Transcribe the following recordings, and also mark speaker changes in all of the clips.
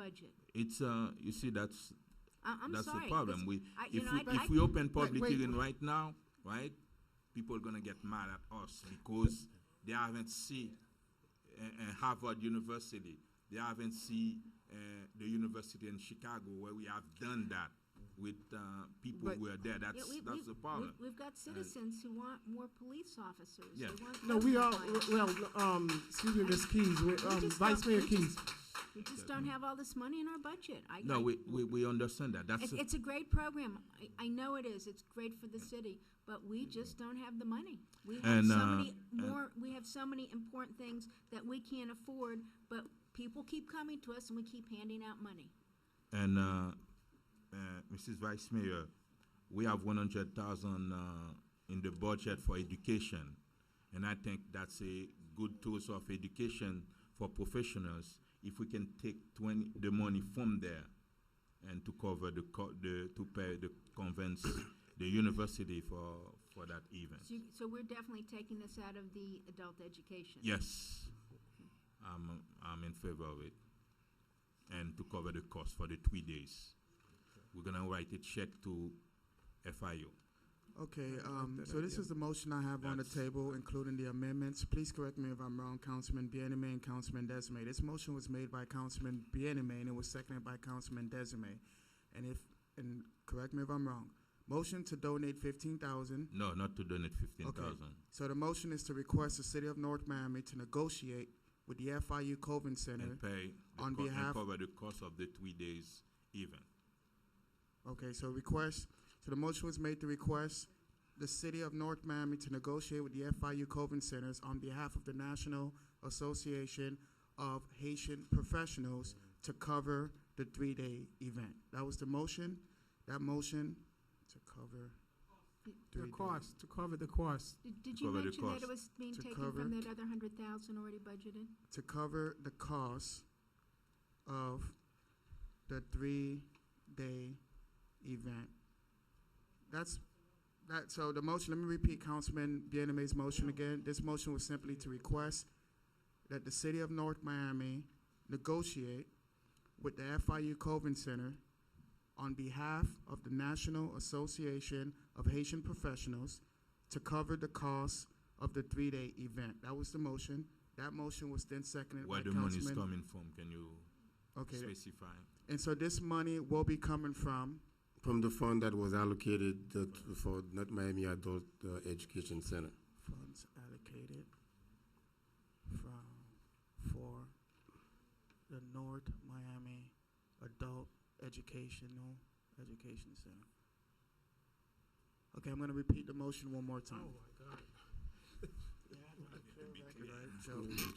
Speaker 1: budget.
Speaker 2: It's you see
Speaker 1: I'm
Speaker 2: that's
Speaker 1: sorry.
Speaker 2: the problem. If we open public
Speaker 3: wait.
Speaker 2: hearing right now, right, people are gonna get mad at us because they haven't seen Harvard University. They haven't seen the university in Chicago where we have done that with people
Speaker 3: But-
Speaker 2: who are there. That's the problem.
Speaker 1: We've got citizens who want more police officers.
Speaker 2: Yeah.
Speaker 1: They want
Speaker 3: No, we all,
Speaker 1: personnel.
Speaker 3: well, excuse me, Ms. Keys,
Speaker 1: just
Speaker 3: Vice
Speaker 1: don't-
Speaker 3: Mayor
Speaker 1: we
Speaker 3: Keys.
Speaker 1: We just don't have all this money in our budget.
Speaker 2: No, we understand that. That's
Speaker 1: It's a great program. I know it is. It's great for the city, but we just don't have the money. We have
Speaker 2: And,
Speaker 1: so many
Speaker 2: and-
Speaker 1: we have so many important things that we can't afford, but people keep coming to us and we keep handing out money.
Speaker 2: And Mrs. Vice Mayor, we have 100,000 in the budget for education, and I think that's a good tools of education for professionals. If we can take the money from there, and to cover to pay the convince the university for that event.
Speaker 1: So we're definitely taking this out of the adult education.
Speaker 2: Yes, I'm in favor of it, and to cover the cost for the 3 days. We're gonna write a check to FIU.
Speaker 3: Okay, so this is the motion I have on the table, including the amendments. Please correct me if I'm wrong, Councilman Bieneme and Councilman Desmay. This motion was made by Councilman Bieneme and it was seconded by Councilman Desmay. And correct me if I'm wrong. Motion to donate 15,000.
Speaker 2: No, not to donate 15,000.
Speaker 3: So the motion is to request the city of North Miami to negotiate with the FIU Coven Center.
Speaker 2: And pay
Speaker 3: on
Speaker 2: and
Speaker 3: behalf-
Speaker 2: cover the cost of the 3 days event.
Speaker 3: Okay, so the motion was made to request the city of North Miami to negotiate with the FIU Coven Centers on behalf of the National Association of Haitian Professionals to cover the 3-day event. That was the motion. That motion to cover
Speaker 1: Did-
Speaker 3: three
Speaker 4: The
Speaker 3: days.
Speaker 4: cost, to cover the cost.
Speaker 1: Did you
Speaker 2: cover the
Speaker 1: mention that
Speaker 2: cost.
Speaker 1: it was being
Speaker 3: To
Speaker 1: taken
Speaker 3: cover-
Speaker 1: from that other 100,000 already budgeted?
Speaker 3: To cover the cost of the 3-day event. So the motion, let me repeat Councilman Bieneme's motion again. This motion was simply to request that the city of North Miami negotiate with the FIU Coven Center on behalf of the National Association of Haitian Professionals to cover the cost of the 3-day event. That was the motion. That motion was then seconded
Speaker 2: Where
Speaker 3: by
Speaker 2: the money is
Speaker 3: Councilman.
Speaker 2: coming from, can you
Speaker 3: Okay,
Speaker 2: specify?
Speaker 3: and so this money will be coming from,
Speaker 5: From the fund that was allocated for North Miami Adult Education Center.
Speaker 3: funds allocated for the North Miami Adult Education Center. Okay, I'm gonna repeat the motion one more time.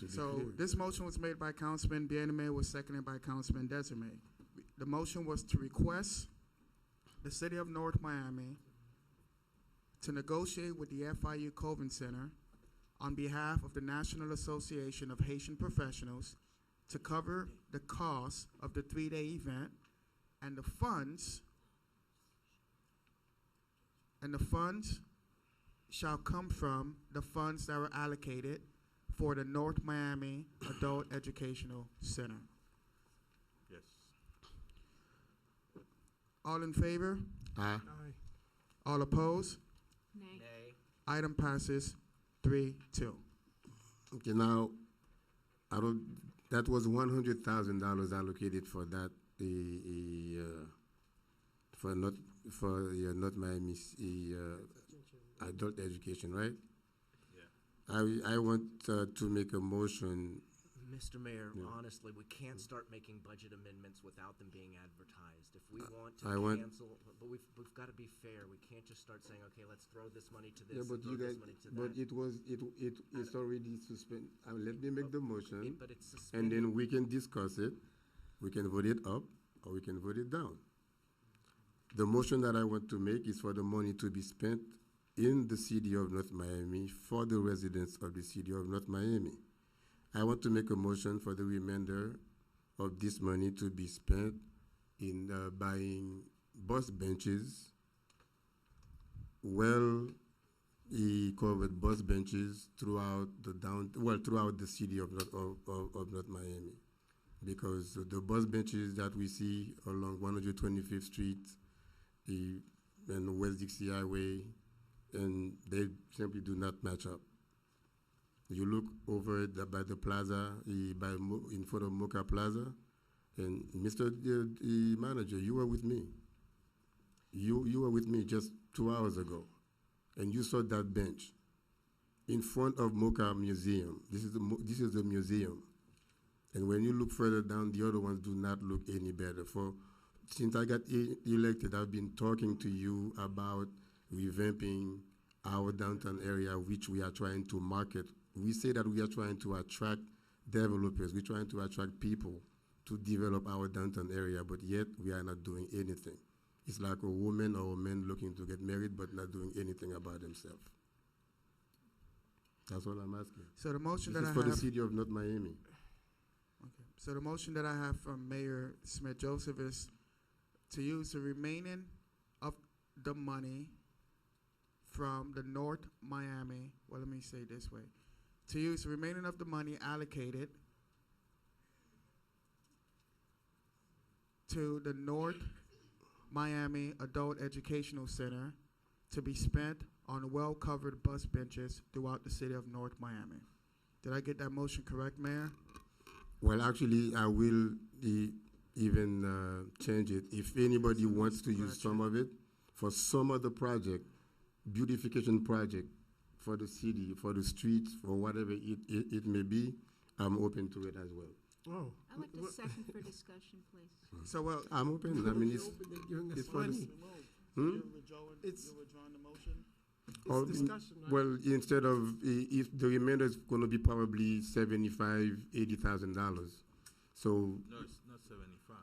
Speaker 3: So this motion was made by Councilman Bieneme, was seconded by Councilman Desiree. The motion was to request the city of North Miami to negotiate with the FIU Coven Center on behalf of the National Association of Haitian Professionals to cover the cost of the 3-day event, and the funds shall come from the funds that were allocated for the North Miami Adult Educational Center.
Speaker 2: Yes.
Speaker 3: All in favor?
Speaker 5: Aye.
Speaker 4: Aye.
Speaker 3: All opposed?
Speaker 1: Nay.
Speaker 3: Item passes 3-2.
Speaker 5: Okay, now, that was $100,000 allocated for that, for North Miami adult education, right?
Speaker 2: Yeah.
Speaker 5: I want to make a motion.
Speaker 6: Mr. Mayor,
Speaker 5: Yeah.
Speaker 6: honestly, we can't start making budget amendments without them being advertised. If we want
Speaker 5: I
Speaker 6: to
Speaker 5: want-
Speaker 6: cancel, but we've got to be fair. We can't just start saying, okay, let's throw this money to this,
Speaker 5: Yeah,
Speaker 6: and
Speaker 5: but
Speaker 6: throw
Speaker 5: you
Speaker 6: this
Speaker 5: guys,
Speaker 6: money to
Speaker 5: but
Speaker 6: that.
Speaker 5: it's already suspended. Let me make the motion,
Speaker 6: But it's
Speaker 5: and
Speaker 6: suspended.
Speaker 5: then we can discuss it. We can vote it up, or we can vote it down. The motion that I want to make is for the money to be spent in the city of North Miami for the residents of the city of North Miami. I want to make a motion for the remainder of this money to be spent in buying bus benches, covered bus benches throughout the throughout the city of North Miami. because the bus benches that we see along 125th Street and West Dixie Highway, and they simply do not match up. You look over by the plaza, in front of Mocha Plaza, and Mr. the manager, you were with me. You were with me just 2 hours ago, and you saw that bench in front of Mocha Museum. This is the museum. And when you look further down, the other ones do not look any better. Since I got elected, I've been talking to you about revamping our downtown area, which we are trying to market. We say that we are trying to attract developers. We're trying to attract people to develop our downtown area, but yet we are not doing anything. It's like a woman or a man looking to get married, but not doing anything about himself. That's all I'm asking.
Speaker 3: So the motion
Speaker 5: This
Speaker 3: that
Speaker 5: is
Speaker 3: I
Speaker 5: for the
Speaker 3: have,
Speaker 5: city of North Miami.
Speaker 3: okay. So the motion that I have from Mayor Smith Joseph is to use the remaining of the money from the North Miami, well, let me say it this way, to use the remaining of the money allocated to the North Miami Adult Educational Center to be spent on well-covered bus benches throughout the city of North Miami. Did I get that motion correct, Mayor?
Speaker 5: Well, actually, I will even change it. If anybody wants to use some of it for some other project, beautification project for the city, for the streets, for whatever it may be, I'm open to it as well.
Speaker 4: Oh.
Speaker 1: I'd like to second for discussion, please.
Speaker 3: So, well,
Speaker 5: I'm open. I mean, it's
Speaker 4: It's
Speaker 5: for the
Speaker 4: funny.
Speaker 5: Hmm?
Speaker 4: It's-
Speaker 3: withdrawing the motion?
Speaker 5: Or,
Speaker 4: It's discussion, right?
Speaker 5: well, instead of if the remainder is going to be probably $75,000-$80,000, so
Speaker 2: No, it's not 75.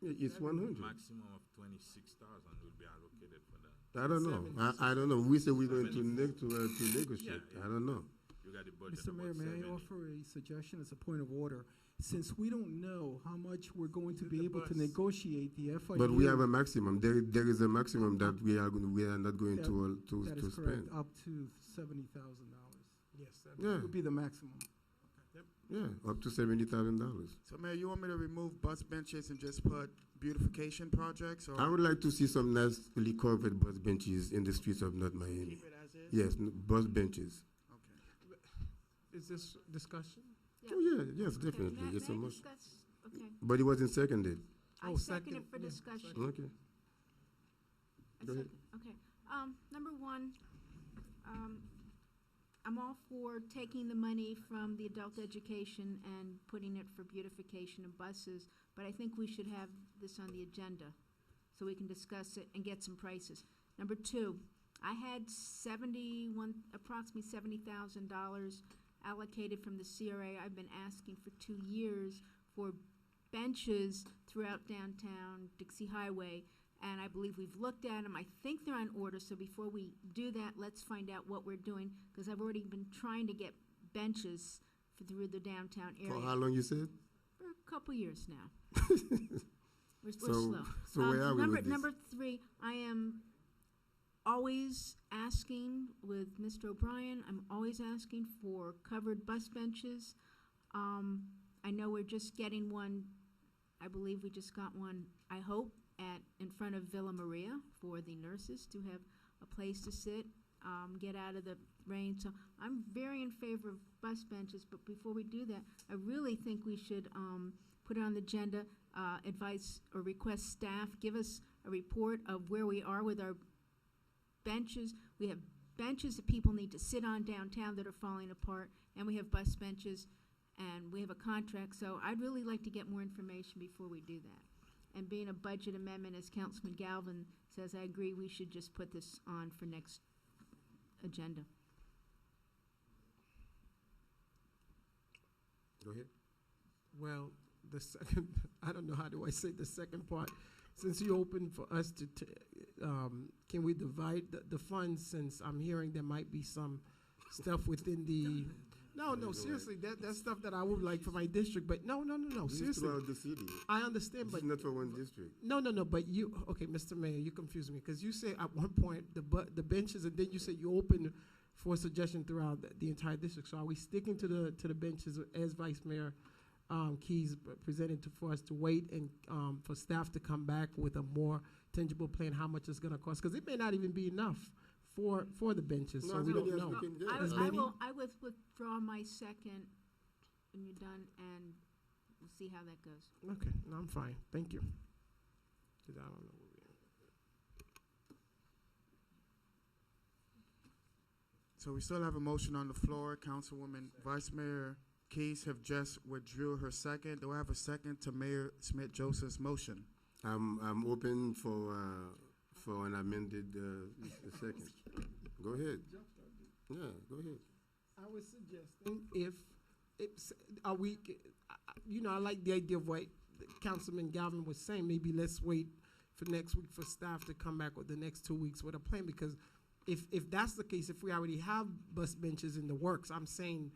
Speaker 5: it's 100.
Speaker 2: Maximum of 26,000 will be allocated for that.
Speaker 5: I don't know. I don't know. We said we're going to negotiate.
Speaker 2: Yeah.
Speaker 5: I don't know.
Speaker 2: You got the budget
Speaker 7: Mr. Mayor,
Speaker 2: about
Speaker 7: may I
Speaker 2: 70.
Speaker 7: offer a suggestion as a point of order? Since we don't know how much we're going to be
Speaker 4: The
Speaker 7: able to
Speaker 4: bus.
Speaker 7: negotiate the FIU.
Speaker 5: But we have a maximum. There is a maximum that we are not going
Speaker 7: That-
Speaker 5: to
Speaker 7: That is correct,
Speaker 5: spend.
Speaker 7: up to $70,000.
Speaker 4: Yes.
Speaker 5: Yeah,
Speaker 7: Would be the maximum.
Speaker 5: yeah, up to $70,000.
Speaker 3: So, Mayor, you want me to remove bus benches and just put beautification projects, or
Speaker 5: I would like to see some nicely covered bus benches in the streets of North Miami.
Speaker 3: keep it as is?
Speaker 5: Yes, bus benches.
Speaker 3: Okay.
Speaker 4: Is this discussion?
Speaker 5: Oh yeah, yes,
Speaker 1: Okay,
Speaker 5: definitely.
Speaker 1: may
Speaker 5: It's a
Speaker 1: I
Speaker 5: motion.
Speaker 1: discuss? Okay.
Speaker 5: But it wasn't seconded.
Speaker 1: I
Speaker 4: Oh,
Speaker 1: second it
Speaker 4: second,
Speaker 1: for
Speaker 4: yeah,
Speaker 1: discussion.
Speaker 4: second.
Speaker 5: Okay.
Speaker 1: I
Speaker 5: Go ahead.
Speaker 1: second, okay. Number one, I'm all for taking the money from the adult education and putting it for beautification of buses, but I think we should have this on the agenda so we can discuss it and get some prices. Number two, I had approximately $70,000 allocated from the CRA. I've been asking for 2 years for benches throughout downtown Dixie Highway, and I believe we've looked at them. I think they're on order, so before we do that, let's find out what we're doing, because I've already been trying to get benches through the downtown
Speaker 5: For how
Speaker 1: area
Speaker 5: long you said?
Speaker 1: for a couple years now. We're
Speaker 5: So,
Speaker 1: slow.
Speaker 5: so where are we with this?
Speaker 1: Number three, I am always asking with Mr. O'Brien, I'm always asking for covered bus benches. I know we're just getting one, I believe we just got one, I hope, in front of Villa Maria for the nurses to have a place to sit, get out of the rain. So I'm very in favor of bus benches, but before we do that, I really think we should put it on the agenda, advise or request staff, give us a report of where we are with our benches. We have benches that people need to sit on downtown that are falling apart, and we have bus benches, and we have a contract. So I'd really like to get more information before we do that. And being a budget amendment, as Councilman Galvin says, I agree we should just put this on for next agenda.
Speaker 5: Go ahead.
Speaker 4: Well, the second, I don't know how do I say the second part. Since you opened for us to, can we divide the funds, since I'm hearing there might be some stuff within the, no, seriously, that's stuff that I would like for my district, but no,
Speaker 5: This is
Speaker 4: seriously.
Speaker 5: throughout the city.
Speaker 4: I understand,
Speaker 5: This
Speaker 4: but
Speaker 5: is not for one district.
Speaker 4: no, but you, okay, Mr. Mayor, you confused me, because you say at one point the benches, and then you said you opened for suggestion throughout the entire district. So are we sticking to the benches, as Vice Mayor Keys presented for us to wait and for staff to come back with a more tangible plan how much it's going to cost, because it may not even be enough for the benches, so
Speaker 5: No, as
Speaker 4: we
Speaker 5: many
Speaker 4: don't
Speaker 5: as
Speaker 4: know.
Speaker 5: we can get.
Speaker 4: As
Speaker 1: I
Speaker 4: many?
Speaker 1: will, I would withdraw my second when you're done, and we'll see how that goes.
Speaker 4: Okay, no, I'm fine. Thank you. 'Cause I don't know where we are.
Speaker 3: So we still have a motion on the floor. Councilwoman Vice Mayor Keys have just withdrew her second. Do I have a second to Mayor Smith Joseph's motion?
Speaker 5: I'm open for an amended second. Go ahead. Yeah, go ahead.
Speaker 4: I was suggesting if are we, I like the idea of what Councilman Galvin was saying. Maybe let's wait for next week for staff to come back with the next 2 weeks with a plan, because if that's the case, if we already have bus benches in the works, I'm saying,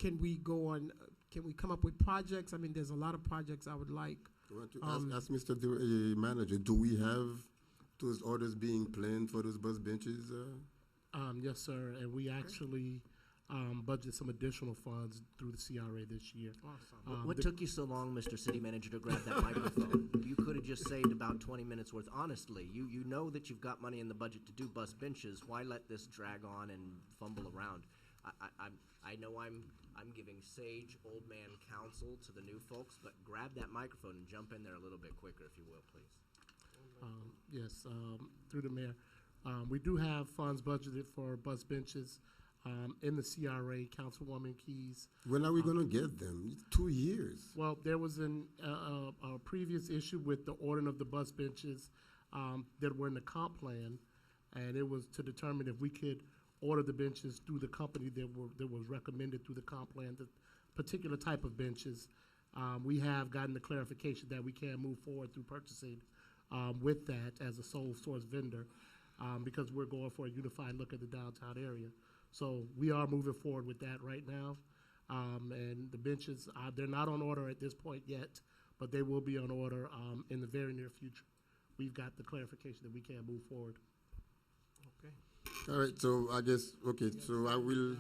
Speaker 4: can we go on, can we come up with projects? I mean, there's a lot of projects I would like.
Speaker 5: I want to ask Mr. Manager, do we have those orders being planned for those bus benches?
Speaker 8: Yes, sir, and we actually budget some additional funds through the CRA this year.
Speaker 4: Awesome.
Speaker 6: What took you so long, Mr. City Manager, to grab that microphone? You could have just saved about 20 minutes worth. Honestly, you know that you've got money in the budget to do bus benches. Why let this drag on and fumble around? I know I'm giving sage old man counsel to the new folks, but grab that microphone and jump in there a little bit quicker, if you will, please.
Speaker 8: Yes, through the mayor. We do have funds budgeted for bus benches in the CRA, Councilwoman Keys.
Speaker 5: When are we going to get them? 2 years.
Speaker 8: Well, there was a previous issue with the ordering of the bus benches that were in the comp plan, and it was to determine if we could order the benches through the company that was recommended through the comp plan, the particular type of benches. We have gotten the clarification that we can move forward through purchasing with that as a sole source vendor, because we're going for a unified look at the downtown area. So we are moving forward with that right now. And the benches, they're not on order at this point yet, but they will be on order in the very near future. We've got the clarification that we can move forward.
Speaker 4: Okay.
Speaker 5: All right, so I guess, okay, so I will,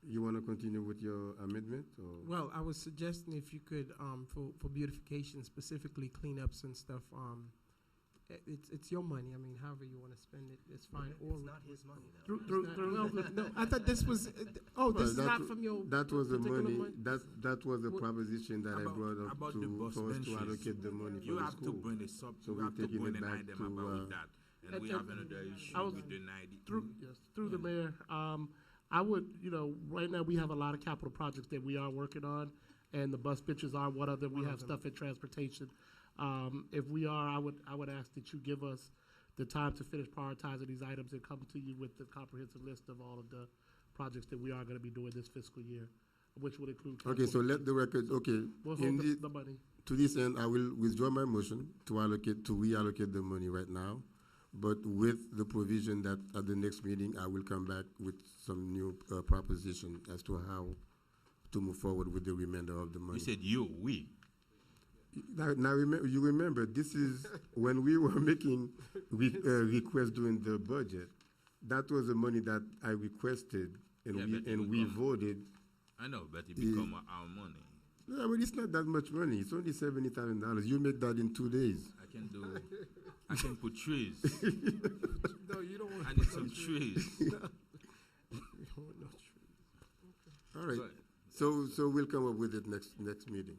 Speaker 5: you want to continue with your amendment? Or?
Speaker 4: Well, I was suggesting if you could, for beautification, specifically cleanups and stuff, it's your money. I mean, however you want to spend it, it's fine.
Speaker 6: It's not his money, though.
Speaker 4: No, I thought this was, this is
Speaker 5: that
Speaker 4: not
Speaker 5: wa-
Speaker 4: from your
Speaker 5: That was the
Speaker 4: particular
Speaker 5: money, that was the
Speaker 4: What-
Speaker 5: proposition that I brought up
Speaker 2: about the
Speaker 5: to,
Speaker 2: bus
Speaker 5: for us to
Speaker 2: benches.
Speaker 5: allocate the money
Speaker 2: You
Speaker 5: for the
Speaker 2: have to
Speaker 5: school.
Speaker 2: bring this up,
Speaker 5: So
Speaker 2: you
Speaker 5: we're
Speaker 2: have to
Speaker 5: taking
Speaker 2: bring
Speaker 5: it
Speaker 2: an
Speaker 5: back
Speaker 2: item
Speaker 5: to,
Speaker 2: about that. And we have another issue
Speaker 8: I was-
Speaker 2: with the 90.
Speaker 8: Through the mayor, I would, right now we have a lot of capital projects that we are working on, and the bus benches are one of them. We have stuff in transportation. If we are, I would ask that you give us the time to finish prioritizing these items and come to you with the comprehensive list of all of the projects that we are going to be doing this fiscal year, which would include.
Speaker 5: Okay, so let the record, okay,
Speaker 8: We'll
Speaker 5: in
Speaker 8: hold
Speaker 5: the,
Speaker 8: the money.
Speaker 5: to this end, I will withdraw my motion to reallocate the money right now, but with the provision that at the next meeting, I will come back with some new proposition as to how to move forward with the remainder of the money.
Speaker 2: You said we.
Speaker 5: Now you remember, this is when we were making requests during the budget. That was the money that I requested, and
Speaker 2: Yeah, but it
Speaker 5: we
Speaker 2: will come.
Speaker 5: voted.
Speaker 2: I know, but it become our money.
Speaker 5: Yeah, but it's not that much money. It's only $70,000. You make that in 2 days.
Speaker 2: I can put trees.
Speaker 4: No, you don't want
Speaker 2: I need some trees.
Speaker 5: All right.
Speaker 2: Go ahead.
Speaker 5: So we'll come up with it next meeting.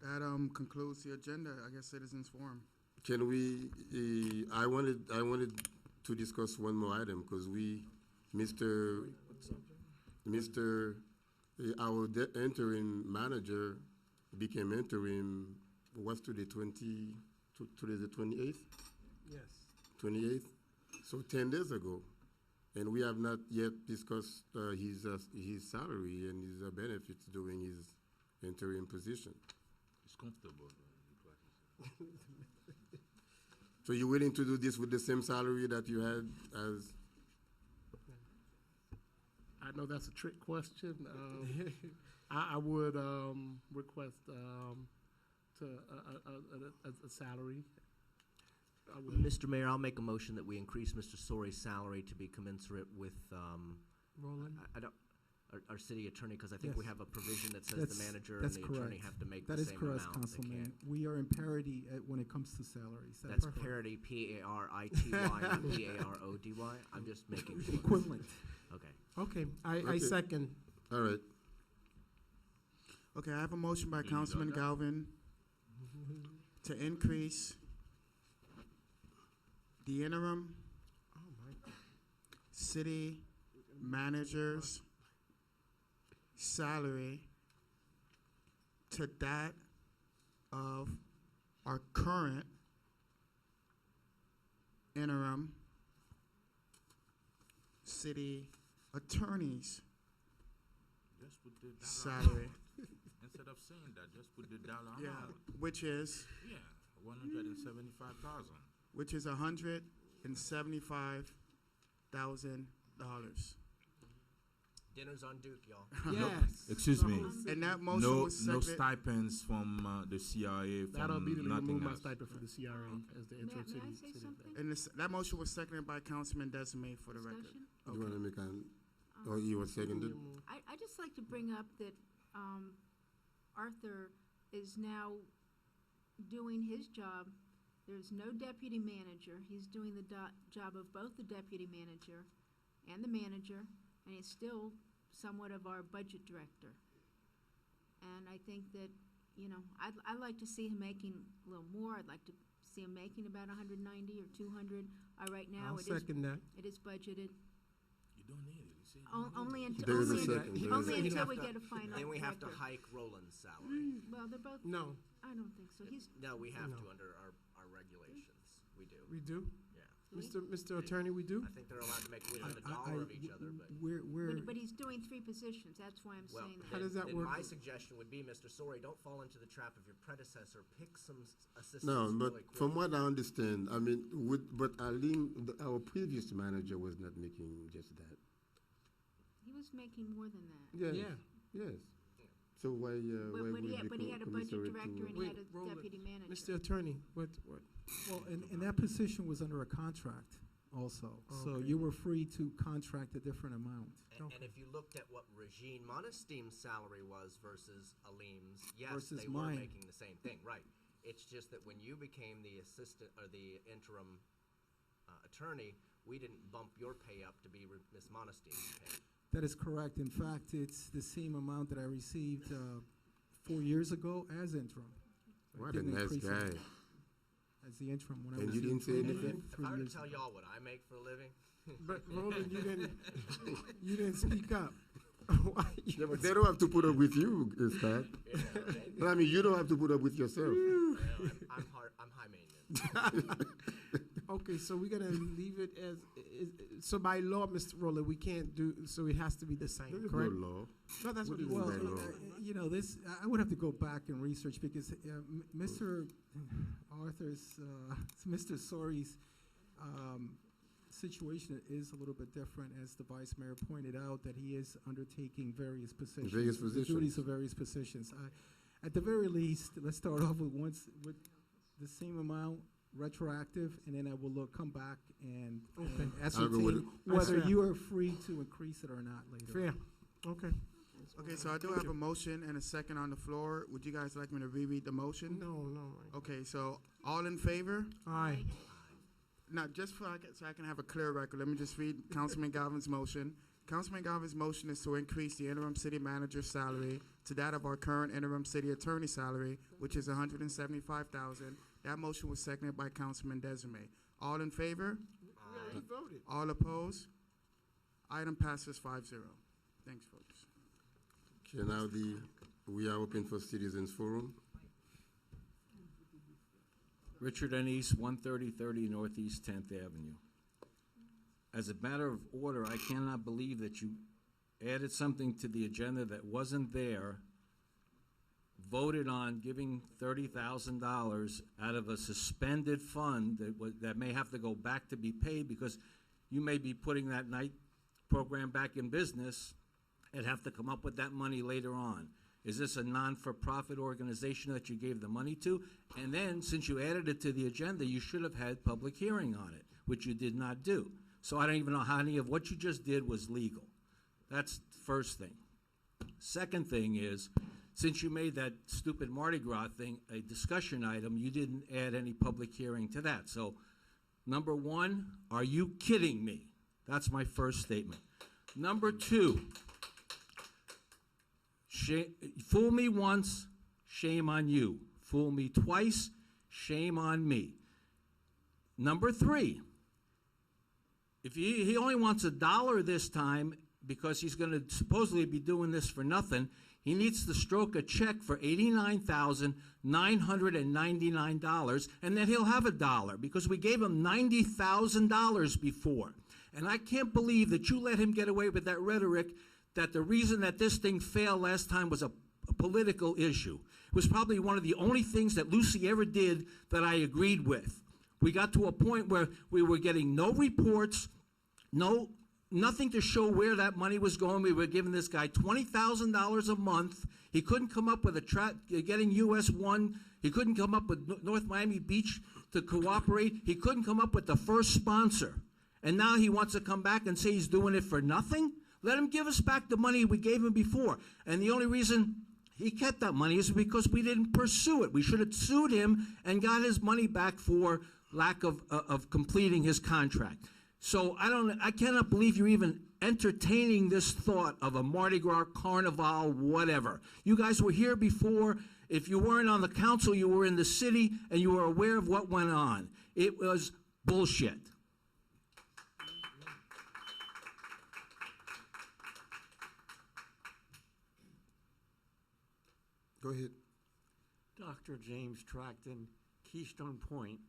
Speaker 3: That concludes the agenda, I guess, citizens forum.
Speaker 5: Can we? I wanted to discuss one more item because our interim manager became interim. What's today? Today's the 28th.
Speaker 4: Yes.
Speaker 5: 28th. So 10 days ago, and we have not yet discussed his salary and his benefits during his interim position.
Speaker 2: It's comfortable.
Speaker 5: So you're willing to do this with the same salary that you had as?
Speaker 8: I know that's a trick question. I would request a salary.
Speaker 6: Mr. Mayor, I'll make a motion that we increase Mr. Sori's salary to be commensurate with,
Speaker 4: Roland?
Speaker 6: I don't, our city attorney, because I think we
Speaker 7: Yes.
Speaker 6: have a provision that says the
Speaker 7: That's-
Speaker 6: manager and
Speaker 7: that's
Speaker 6: the attorney
Speaker 7: correct.
Speaker 6: have to make
Speaker 7: That
Speaker 6: the
Speaker 7: is
Speaker 6: same
Speaker 7: correct,
Speaker 6: amount. They
Speaker 7: Councilman.
Speaker 6: can't.
Speaker 7: We are in parity when it comes to salaries.
Speaker 6: That's
Speaker 7: correct.
Speaker 6: parity, P-A-R-I-T-Y, not P-A-R-O-D-Y. I'm just making sure.
Speaker 7: Equivalent.
Speaker 6: Okay.
Speaker 4: Okay, I
Speaker 5: Okay.
Speaker 4: second.
Speaker 5: All right.
Speaker 3: Okay, I have a motion by
Speaker 2: Do you
Speaker 3: Councilman
Speaker 2: got that?
Speaker 3: Galvin to increase the interim
Speaker 4: Oh, my.
Speaker 3: city manager's salary to that of our current interim city attorney's
Speaker 2: Just put the dollar
Speaker 3: salary.
Speaker 2: amount. Instead of saying that, just put the dollar
Speaker 3: Yeah,
Speaker 2: amount.
Speaker 3: which is,
Speaker 2: Yeah, 175,000.
Speaker 3: which is $175,000.
Speaker 6: Dinner's on Duke, y'all.
Speaker 4: Yes.
Speaker 2: Excuse
Speaker 4: The
Speaker 2: me.
Speaker 4: whole city.
Speaker 3: And that motion
Speaker 2: No,
Speaker 3: was
Speaker 2: no
Speaker 3: seconded.
Speaker 2: stipends from the CRA,
Speaker 8: That'll
Speaker 2: from
Speaker 8: immediately
Speaker 2: nothing
Speaker 8: remove my
Speaker 2: else.
Speaker 8: stipend for the CRA as the interim
Speaker 1: May I
Speaker 8: city.
Speaker 1: say
Speaker 8: city
Speaker 1: something?
Speaker 3: And that motion was seconded by Councilman Desmay for the record.
Speaker 1: Discussion?
Speaker 5: Do you want to make an,
Speaker 1: Um,
Speaker 5: or you were seconded?
Speaker 1: I just like to bring up that Arthur is now doing his job. There's no deputy manager. He's doing the job of both the deputy manager and the manager, and he's still somewhat of our budget director. And I think that, you know, I'd like to see him making a little more. I'd like to see him making about 190 or 200. Right now,
Speaker 4: I'll
Speaker 1: it is
Speaker 4: second that.
Speaker 1: budgeted.
Speaker 2: You don't need it. You see,
Speaker 1: Only until,
Speaker 5: There is a
Speaker 1: only
Speaker 5: second. There is
Speaker 1: only
Speaker 5: a
Speaker 6: second.
Speaker 1: until we get a final
Speaker 6: Then we have to
Speaker 1: director.
Speaker 6: hike Roland's salary.
Speaker 1: Well, they're both,
Speaker 4: No,
Speaker 1: I don't think so. He's,
Speaker 6: No, we have
Speaker 4: No.
Speaker 6: to under our regulations. We do,
Speaker 4: we do.
Speaker 6: yeah.
Speaker 4: Mr. Attorney, we do?
Speaker 6: I think they're allowed to make within a
Speaker 7: I-
Speaker 6: dollar of each other, but.
Speaker 1: but he's doing 3 positions. That's why I'm
Speaker 6: Well,
Speaker 1: saying
Speaker 4: How
Speaker 1: that.
Speaker 4: does that
Speaker 6: then
Speaker 4: work?
Speaker 6: my suggestion would be, Mr. Sori, don't fall into the trap of your predecessor. Pick some assistants
Speaker 5: No, but
Speaker 6: really
Speaker 5: from
Speaker 6: quick.
Speaker 5: what I understand, I mean, but Aline, our previous manager was not making just that.
Speaker 1: He was making more than that.
Speaker 5: Yes,
Speaker 4: Yeah.
Speaker 5: yes. So why would
Speaker 1: But he had a budget
Speaker 5: commiserate
Speaker 1: director and he
Speaker 4: Wait,
Speaker 1: had a
Speaker 4: Roland.
Speaker 1: deputy manager.
Speaker 4: Mr. Attorney, what?
Speaker 7: Well, and that position was under a contract also. So
Speaker 4: Okay.
Speaker 7: you were free to contract a different amount.
Speaker 6: And if you looked at what Regine Monestine's salary was versus Alim's, yes,
Speaker 7: Versus
Speaker 6: they were
Speaker 7: mine.
Speaker 6: making the same thing, right? It's just that when you became the assistant or the interim attorney, we didn't bump your pay up to be Ms. Monestine's pay.
Speaker 7: That is correct. In fact, it's the same amount that I received 4 years ago as interim. I
Speaker 5: What a
Speaker 7: didn't
Speaker 5: nice
Speaker 7: increase it
Speaker 5: guy.
Speaker 7: as the interim when I
Speaker 5: And
Speaker 7: was
Speaker 5: you didn't say
Speaker 7: interim
Speaker 5: anything?
Speaker 6: If
Speaker 7: 3
Speaker 6: I were to
Speaker 7: years
Speaker 6: tell
Speaker 7: ago.
Speaker 6: y'all what I make for a living,
Speaker 4: But Roland, you didn't speak up. Why you-
Speaker 5: Yeah, but they don't have to put up with you, Scott. Well, I mean, you don't have to put up with yourself.
Speaker 6: I'm high maintenance.
Speaker 4: Okay, so we're gonna leave it as, so by law, Mr. Roland, we can't do, so it has to be the same,
Speaker 5: There is no
Speaker 4: correct?
Speaker 5: law.
Speaker 4: No, that's what
Speaker 5: What
Speaker 4: he
Speaker 5: is
Speaker 7: Well,
Speaker 5: by
Speaker 4: said.
Speaker 5: law?
Speaker 7: you know, this, I would have to go back and research because Mr. Arthur's, Mr. Sori's situation is a little bit different, as the Vice Mayor pointed out, that he is undertaking various positions.
Speaker 5: Various
Speaker 7: the
Speaker 5: positions.
Speaker 7: Duties of various positions. At the very least, let's start off with with the same amount, retroactive, and then I will come back and
Speaker 4: Okay.
Speaker 7: and
Speaker 5: with
Speaker 7: ascertain
Speaker 5: it.
Speaker 7: whether
Speaker 4: That's fair.
Speaker 7: you are free to increase it or not later.
Speaker 4: Fair, okay.
Speaker 3: Okay, so I do have a motion and a second on the floor. Would you guys like me to reread the motion?
Speaker 4: No.
Speaker 3: Okay, so all in favor?
Speaker 4: Aye.
Speaker 3: Now, just so I can have a clear record, let me just read Councilman Galvin's motion. Councilman Galvin's motion is to increase the interim city manager's salary to that of our current interim city attorney salary, which is $175,000. That motion was seconded by Councilman Desmay. All in favor?
Speaker 4: He voted.
Speaker 3: All opposed? Item passes 5-0. Thanks, folks.
Speaker 5: Okay, now we are open for citizens forum.
Speaker 9: Richard Ennis, 13030 Northeast 10th Avenue. As a matter of order, I cannot believe that you added something to the agenda that wasn't there, voted on giving $30,000 out of a suspended fund that may have to go back to be paid because you may be putting that night program back in business and have to come up with that money later on. Is this a non-for-profit organization that you gave the money to? And then, since you added it to the agenda, you should have had public hearing on it, which you did not do. So I don't even know how any of what you just did was legal. That's the first thing. Second thing is, since you made that stupid Mardi Gras thing a discussion item, you didn't add any public hearing to that. So, number one, are you kidding me? That's my first statement. Number two, fool me once, shame on you. Fool me twice, shame on me. Number three, if he only wants $1 this time because he's going to supposedly be doing this for nothing, he needs to stroke a check for $89,999, and then he'll have $1 because we gave him $90,000 before. And I can't believe that you let him get away with that rhetoric that the reason that this thing failed last time was a political issue. It was probably one of the only things that Lucy ever did that I agreed with. We got to a point where we were getting no reports, nothing to show where that money was going. We were giving this guy $20,000 a month. He couldn't come up with getting US 1. He couldn't come up with North Miami Beach to cooperate. He couldn't come up with the first sponsor. And now he wants to come back and say he's doing it for nothing? Let him give us back the money we gave him before. And the only reason he kept that money is because we didn't pursue it. We should have sued him and got his money back for lack of completing his contract. So I cannot believe you're even entertaining this thought of a Mardi Gras, Carnival, whatever. You guys were here before. If you weren't on the council, you were in the city, and you were aware of what went on. It was bullshit.
Speaker 5: Go ahead.
Speaker 10: Dr. James Tracton, Keystone Point.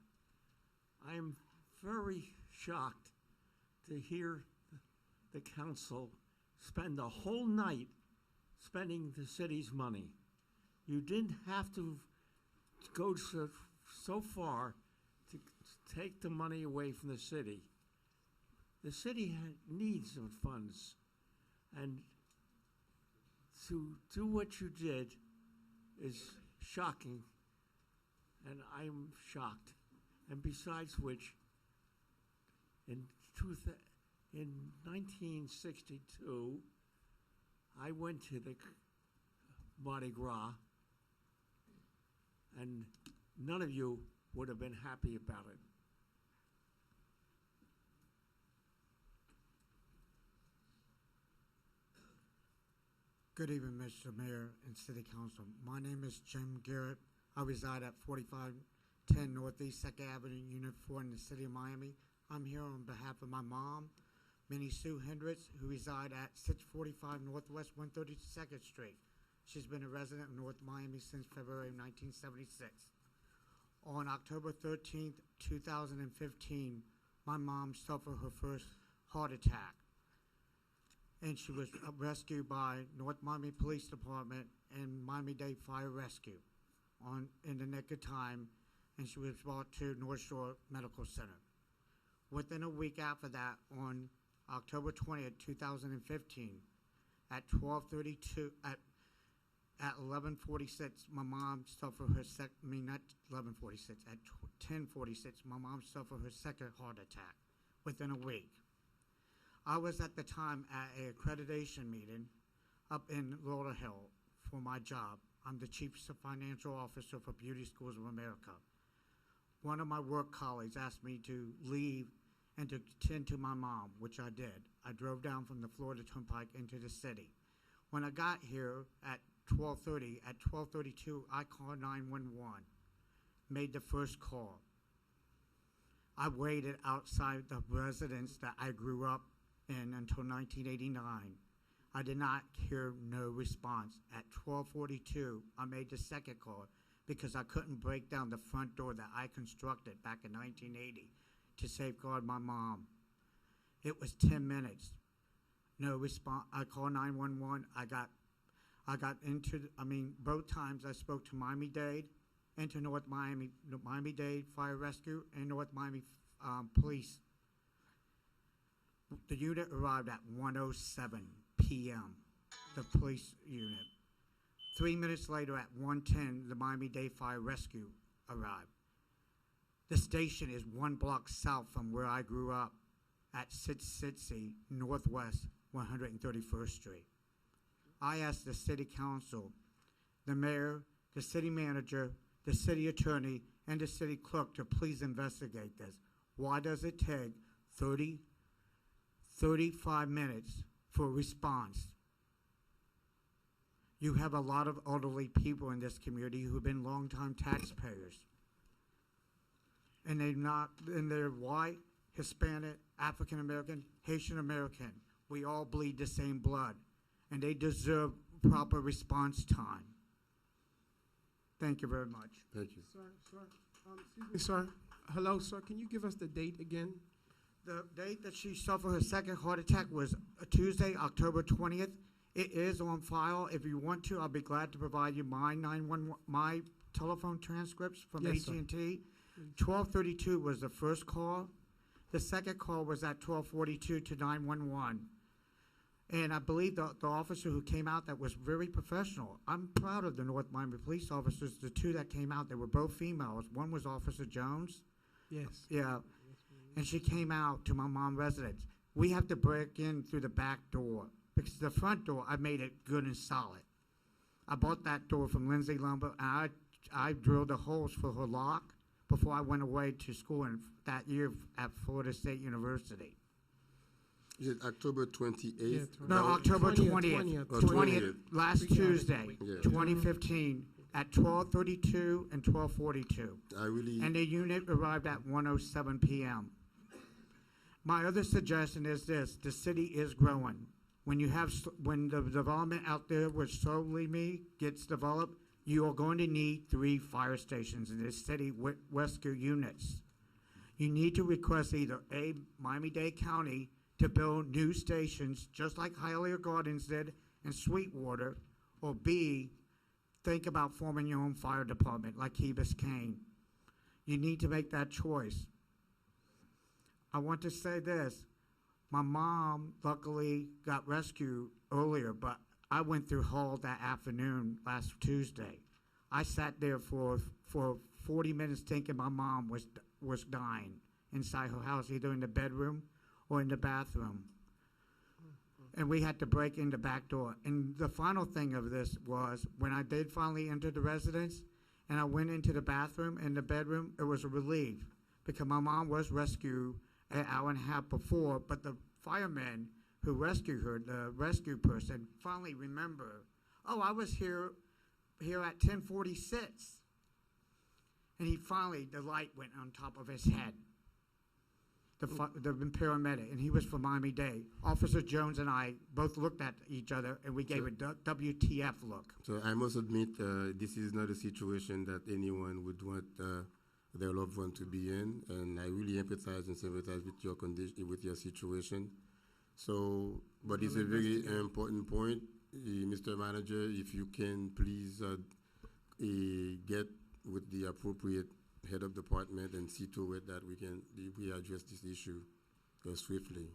Speaker 10: I am very shocked to hear the council spend the whole night spending the city's money. You didn't have to go so far to take the money away from the city. The city needs some funds, and to do what you did is shocking, and I'm shocked. And besides which, in 1962, I went to the Mardi Gras, and none of you would have been happy about it.
Speaker 11: Good evening, Mr. Mayor and City Council. My name is Jim Garrett. I reside at 4510 Northeast 2nd Avenue, Unit 4 in the city of Miami. I'm here on behalf of my mom, Minnie Sue Hendricks, who reside at 645 Northwest 132nd Street. She's been a resident of North Miami since February of 1976. On October 13th, 2015, my mom suffered her first heart attack, and she was rescued by North Miami Police Department and Miami-Dade Fire Rescue in the nick of time, and she was brought to North Shore Medical Center. Within a week after that, on October 20th, 2015, at 11:46, my mom suffered her not 11:46, at 10:46, my mom suffered her second heart attack within a week. I was at the time at a accreditation meeting up in Lauderhill for my job. I'm the Chief Financial Officer for Beauty Schools of America. One of my work colleagues asked me to leave and to attend to my mom, which I did. I drove down from the Florida Turnpike into the city. When I got here at 12:30, at 12:32, I called 911, made the first call. I waited outside the residence that I grew up in until 1989. I did not hear no response. At 12:42, I made the second call because I couldn't break down the front door that I constructed back in 1980 to safeguard my mom. It was 10 minutes. No response. I called 911. I got both times I spoke to Miami-Dade and to North Miami-Dade Fire Rescue and North Miami Police. The unit arrived at 1:07 p.m., the police unit. 3 minutes later at 1:10, the Miami-Dade Fire Rescue arrived. The station is 1 block south from where I grew up at 660 Northwest 131st Street. I asked the city council, the mayor, the city manager, the city attorney, and the city clerk to please investigate this. Why does it take 35 minutes for a response? You have a lot of elderly people in this community who've been longtime taxpayers. And they're white, Hispanic, African American, Haitian American. We all bleed the same blood. And they deserve proper response time. Thank you very much.
Speaker 5: Thank you.
Speaker 4: Sir, excuse me, sir. Hello, sir. Can you give us the date again?
Speaker 11: The date that she suffered her second heart attack was Tuesday, October 20th. It is on file. If you want to, I'll be glad to provide you my telephone transcripts from
Speaker 4: Yes, sir.
Speaker 11: AT&T. 12:32 was the first call. The second call was at 12:42 to 911. And I believe the officer who came out that was very professional. I'm proud of the North Miami police officers. The two that came out, they were both females. One was Officer Jones.
Speaker 4: Yes.
Speaker 11: Yeah. And she came out to my mom's residence. We have to break in through the back door because the front door, I made it good and solid. I bought that door from Lindsay Lumber, and I drilled the holes for her lock before I went away to school that year at Florida State University.
Speaker 5: Is it October 28th?
Speaker 4: Yeah,
Speaker 11: No, October 20th.
Speaker 5: 20th.
Speaker 11: Last Tuesday,
Speaker 5: Yeah.
Speaker 11: 2015, at 12:32 and 12:42.
Speaker 5: I really,
Speaker 11: And the unit arrived at 1:07 p.m. My other suggestion is this: the city is growing. When the development out there, which solely me gets developed, you are going to need 3 fire stations in this city with rescue units. You need to request either A, Miami-Dade County to build new stations, just like Hialeah Gardens did and Sweetwater, or B, think about forming your own fire department like Key Biscayne. You need to make that choice. I want to say this. My mom luckily got rescued earlier, but I went through Hull that afternoon last Tuesday. I sat there for 40 minutes thinking my mom was dying inside her house, either in the bedroom or in the bathroom. And we had to break in the back door. And the final thing of this was when I did finally enter the residence and I went into the bathroom and the bedroom, it was a relief because my mom was rescued an hour and a half before, but the fireman who rescued her, the rescue person, finally remembered, oh, I was here at 10:46. And the light went on top of his head. The paramedic, and he was from Miami-Dade. Officer Jones and I both looked at each other, and we gave a WTF look.
Speaker 5: so I must admit, this is not a situation that anyone would want their loved one to be in, and I really empathize and sympathize with your condition, with your situation. So, but it's a very important point, Mr. Manager. If you can please get with the appropriate head of department and see to it that we address this issue swiftly.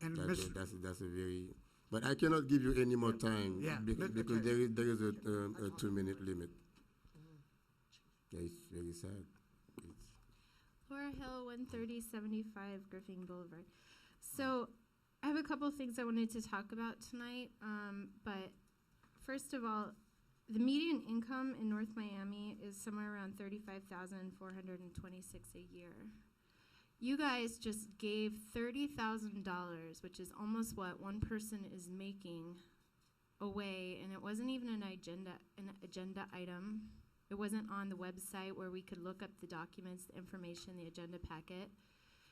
Speaker 11: And
Speaker 5: That's a very. But I cannot give you any more time because
Speaker 11: okay.
Speaker 5: there is a 2-minute limit. It's very sad.
Speaker 12: Laura Hill, 13075 Griffin Boulevard. So I have a couple things I wanted to talk about tonight, but first of all, the median income in North Miami is somewhere around $35,426 a year. You guys just gave $30,000, which is almost what one person is making, away, and it wasn't even an agenda item. It wasn't on the website where we could look up the documents, the information, the agenda packet.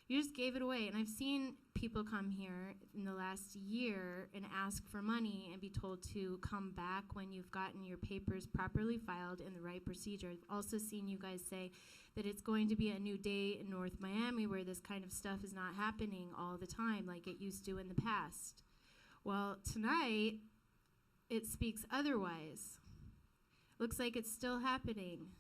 Speaker 12: You just gave it away. And I've seen people come here in the last year and ask for money and be told to come back when you've gotten your papers properly filed in the right procedure. I've also seen you guys say that it's going to be a new day in North Miami where this kind of stuff is not happening all the time like it used to in the past. Well, tonight, it speaks otherwise. Looks like it's still happening.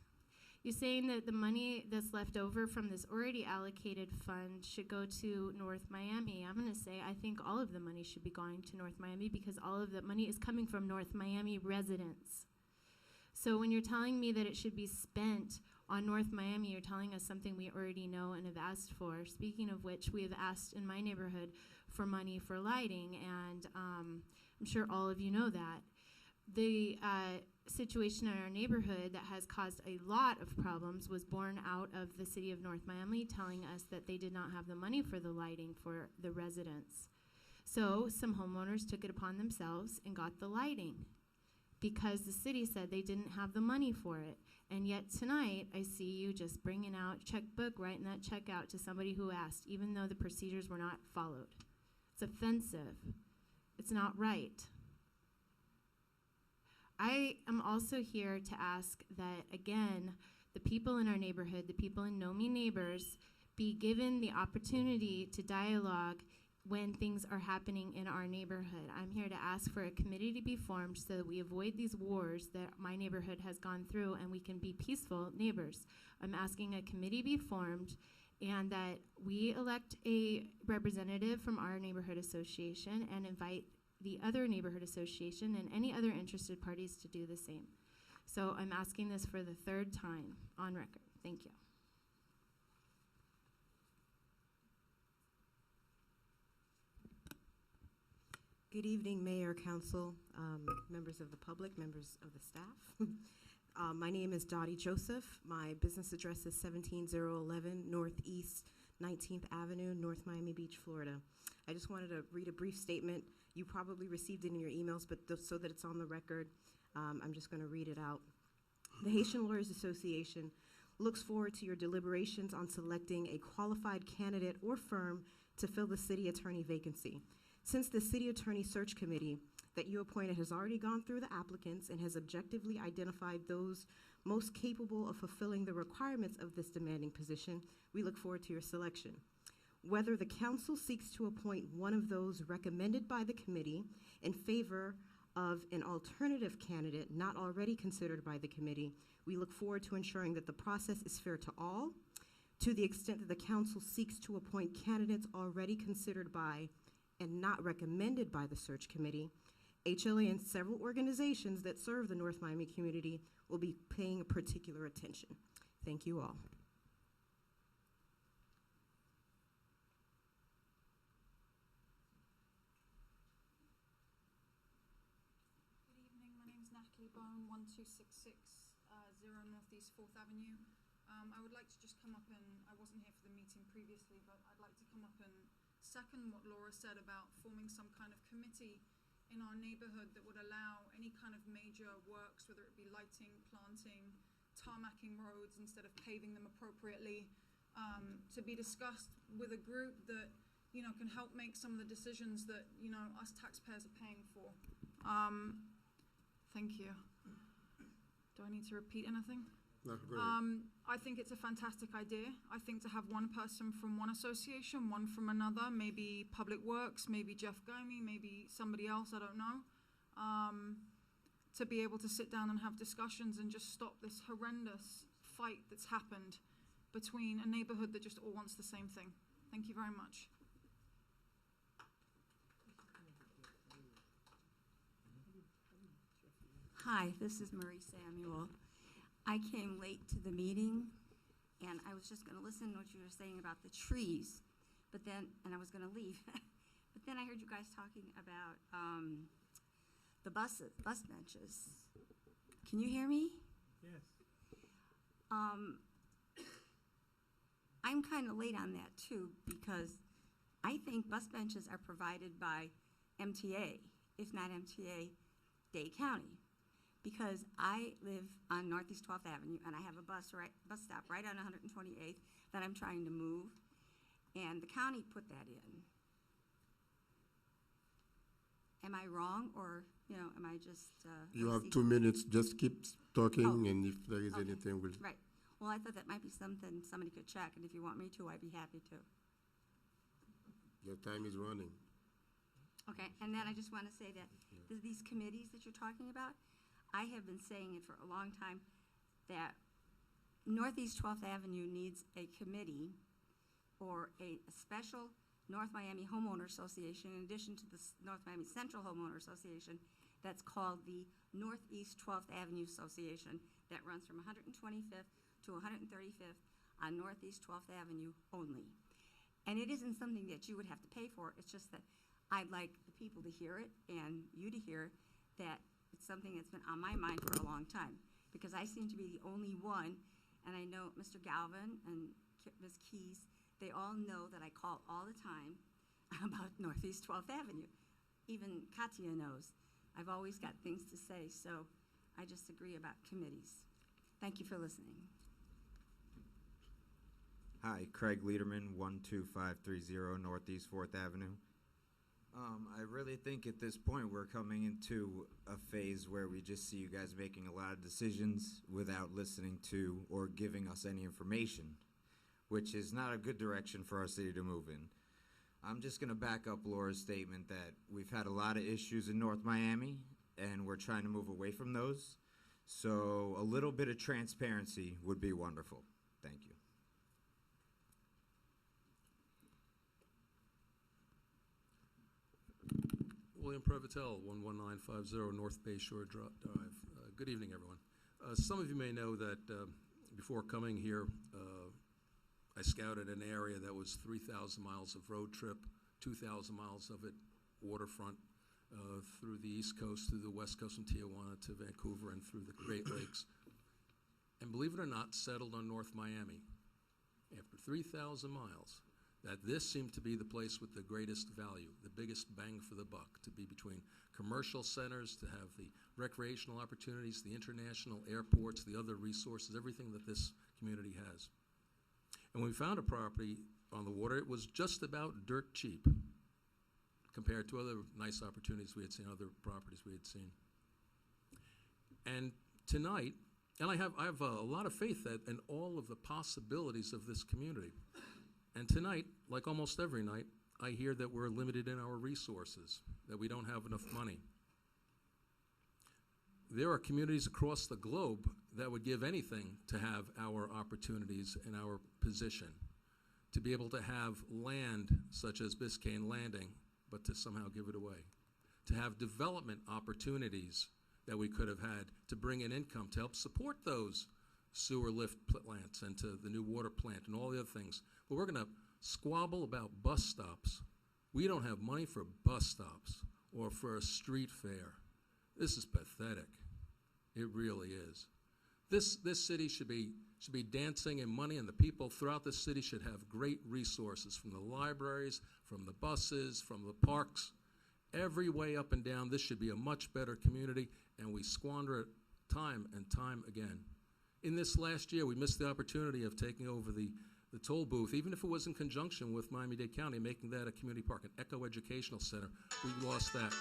Speaker 12: You're saying that the money that's left over from this already allocated fund should go to North Miami. I'm going to say I think all of the money should be going to North Miami because all of the money is coming from North Miami residents. So when you're telling me that it should be spent on North Miami, you're telling us something we already know and have asked for. Speaking of which, we have asked in my neighborhood for money for lighting, and I'm sure all of you know that. The situation in our neighborhood that has caused a lot of problems was born out of the city of North Miami telling us that they did not have the money for the lighting for the residents. So some homeowners took it upon themselves and got the lighting because the city said they didn't have the money for it. And yet tonight, I see you just bringing out checkbook, writing that check out to somebody who asked, even though the procedures were not followed. It's offensive. It's not right. I am also here to ask that, again, the people in our neighborhood, the people in Know Me Neighbors, be given the opportunity to dialogue when things are happening in our neighborhood. I'm here to ask for a committee to be formed so that we avoid these wars that my neighborhood has gone through and we can be peaceful neighbors. I'm asking a committee be formed and that we elect a representative from our neighborhood association and invite the other neighborhood association and any other interested parties to do the same. So I'm asking this for the third time on record. Thank you.
Speaker 13: Good evening, Mayor, Council, members of the public, members of the staff. My name is Dottie Joseph. My business address is 17011 Northeast 19th Avenue, North Miami Beach, Florida. I just wanted to read a brief statement. You probably received it in your emails, but so that it's on the record, I'm just going to read it out. The Haitian Lawyers Association looks forward to your deliberations on selecting a qualified candidate or firm to fill the city attorney vacancy. Since the city attorney search committee that you appointed has already gone through the applicants and has objectively identified those most capable of fulfilling the requirements of this demanding position, we look forward to your selection. Whether the council seeks to appoint one of those recommended by the committee in favor of an alternative candidate not already considered by the committee, we look forward to ensuring that the process is fair to all. To the extent that the council seeks to appoint candidates already considered by and not recommended by the search committee, HLA and several organizations that serve the North Miami community will be paying particular attention. Thank you all.
Speaker 14: Good evening, my name is Natalie Bone, 12660 Northeast 4th Avenue. I would like to just come up and, I wasn't here for the meeting previously, but I'd like to come up and second what Laura said about forming some kind of committee in our neighborhood that would allow any kind of major works, whether it be lighting, planting, tarmacking roads instead of paving them appropriately, to be discussed with a group that, you know, can help make some of the decisions that, you know, us taxpayers are paying for. Thank you. Do I need to repeat anything?
Speaker 5: No, go ahead.
Speaker 14: I think it's a fantastic idea. I think to have one person from one association, one from another, maybe Public Works, maybe Jeff Gomey, maybe somebody else, I don't know, to be able to sit down and have discussions and just stop this horrendous fight that's happened between a neighborhood that just all wants the same thing. Thank you very much.
Speaker 15: Hi, this is Marie Samuel. I came late to the meeting, and I was just going to listen to what you were saying about the trees, but then, and I was going to leave. But then I heard you guys talking about the bus benches. Can you hear me?
Speaker 7: Yes.
Speaker 15: I'm kind of late on that too, because I think bus benches are provided by MTA, if not MTA, Dade County. Because I live on Northeast 12th Avenue, and I have a bus stop right on 128th that I'm trying to move, and the county put that in. Am I wrong, or, you know, am I just...
Speaker 5: You have 2 minutes. Just keep talking, and if there is
Speaker 15: Okay.
Speaker 5: anything, we'll...
Speaker 15: Right. Well, I thought that might be something somebody could check, and if you want me to, I'd be happy to.
Speaker 5: Your time is running.
Speaker 15: Okay, and then I just want to say that these committees that you're talking about, I have been saying it for a long time, that Northeast 12th Avenue needs a committee or a special North Miami Homeowner Association in addition to the North Miami Central Homeowner Association that's called the Northeast 12th Avenue Association that runs from 125th to 135th on Northeast 12th Avenue only. And it isn't something that you would have to pay for. It's just that I'd like the people to hear it and you to hear that it's something that's been on my mind for a long time, because I seem to be the only one, and I know Mr. Galvin and Ms. Keys, they all know that I call all the time about Northeast 12th Avenue. Even Katia knows. I've always got things to say, so I just agree about committees. Thank you for listening.
Speaker 16: Hi, Craig Liederman, 12530 Northeast 4th Avenue. I really think at this point we're coming into a phase where we just see you guys making a lot of decisions without listening to or giving us any information, which is not a good direction for our city to move in. I'm just going to back up Laura's statement that we've had a lot of issues in North Miami and we're trying to move away from those. So a little bit of transparency would be wonderful. Thank you.
Speaker 17: William Previtel, 11950 North Bay Shore Drive. Good evening, everyone. Some of you may know that before coming here, I scouted an area that was 3,000 miles of road trip, 2,000 miles of it waterfront, through the East Coast, through the West Coast from Tijuana to Vancouver, and through the Great Lakes. And believe it or not, settled on North Miami after 3,000 miles. That this seemed to be the place with the greatest value, the biggest bang for the buck, to be between commercial centers, to have the recreational opportunities, the international airports, the other resources, everything that this community has. And when we found a property on the water, it was just about dirt cheap compared to other nice opportunities we had seen, other properties we had seen. And tonight, and I have a lot of faith that in all of the possibilities of this community. And tonight, like almost every night, I hear that we're limited in our resources, that we don't have enough money. There are communities across the globe that would give anything to have our opportunities and our position, to be able to have land such as Biscayne Landing, but to somehow give it away, to have development opportunities that we could have had to bring in income to help support those sewer lift plants and to the new water plant and all the other things. But we're going to squabble about bus stops. We don't have money for bus stops or for a street fair. This is pathetic. It really is. This city should be dancing in money, and the people throughout the city should have great resources, from the libraries, from the buses, from the parks. Every way up and down, this should be a much better community, and we squander it time and time again. In this last year, we missed the opportunity of taking over the toll booth, even if it was in conjunction with Miami-Dade County, making that a community park, an Echo Educational Center. We lost that.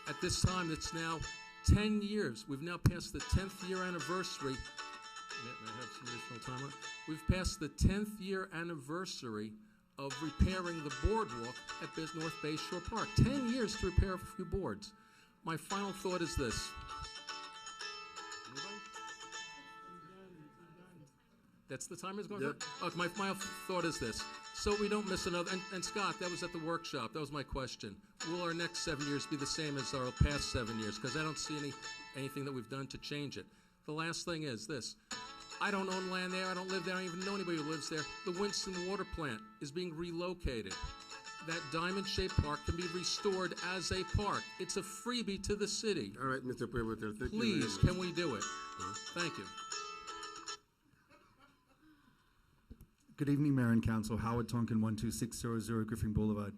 Speaker 17: At this time, it's now 10 years. We've now passed the 10th year anniversary. May I have some additional time? We've passed the 10th year anniversary of repairing the boardwalk at North Bay Shore Park. 10 years to repair a few boards. My final thought is this. That's the timer is going?
Speaker 5: Yep.
Speaker 17: Okay, my final thought is this. So we don't miss another, and Scott, that was at the workshop. That was my question. Will our next 7 years be the same as our past 7 years? Because I don't see anything that we've done to change it. The last thing is this. I don't own land there. I don't live there. I don't even know anybody who lives there. The Winston Water Plant is being relocated. That diamond-shaped park can be restored as a park. It's a freebie to the city.
Speaker 5: All right, Mr. Prevotel, thank you.
Speaker 17: Please, can we do it? Thank you.
Speaker 18: Good evening, Mayor and Council. Howard Tonkin, 12600 Griffin Boulevard.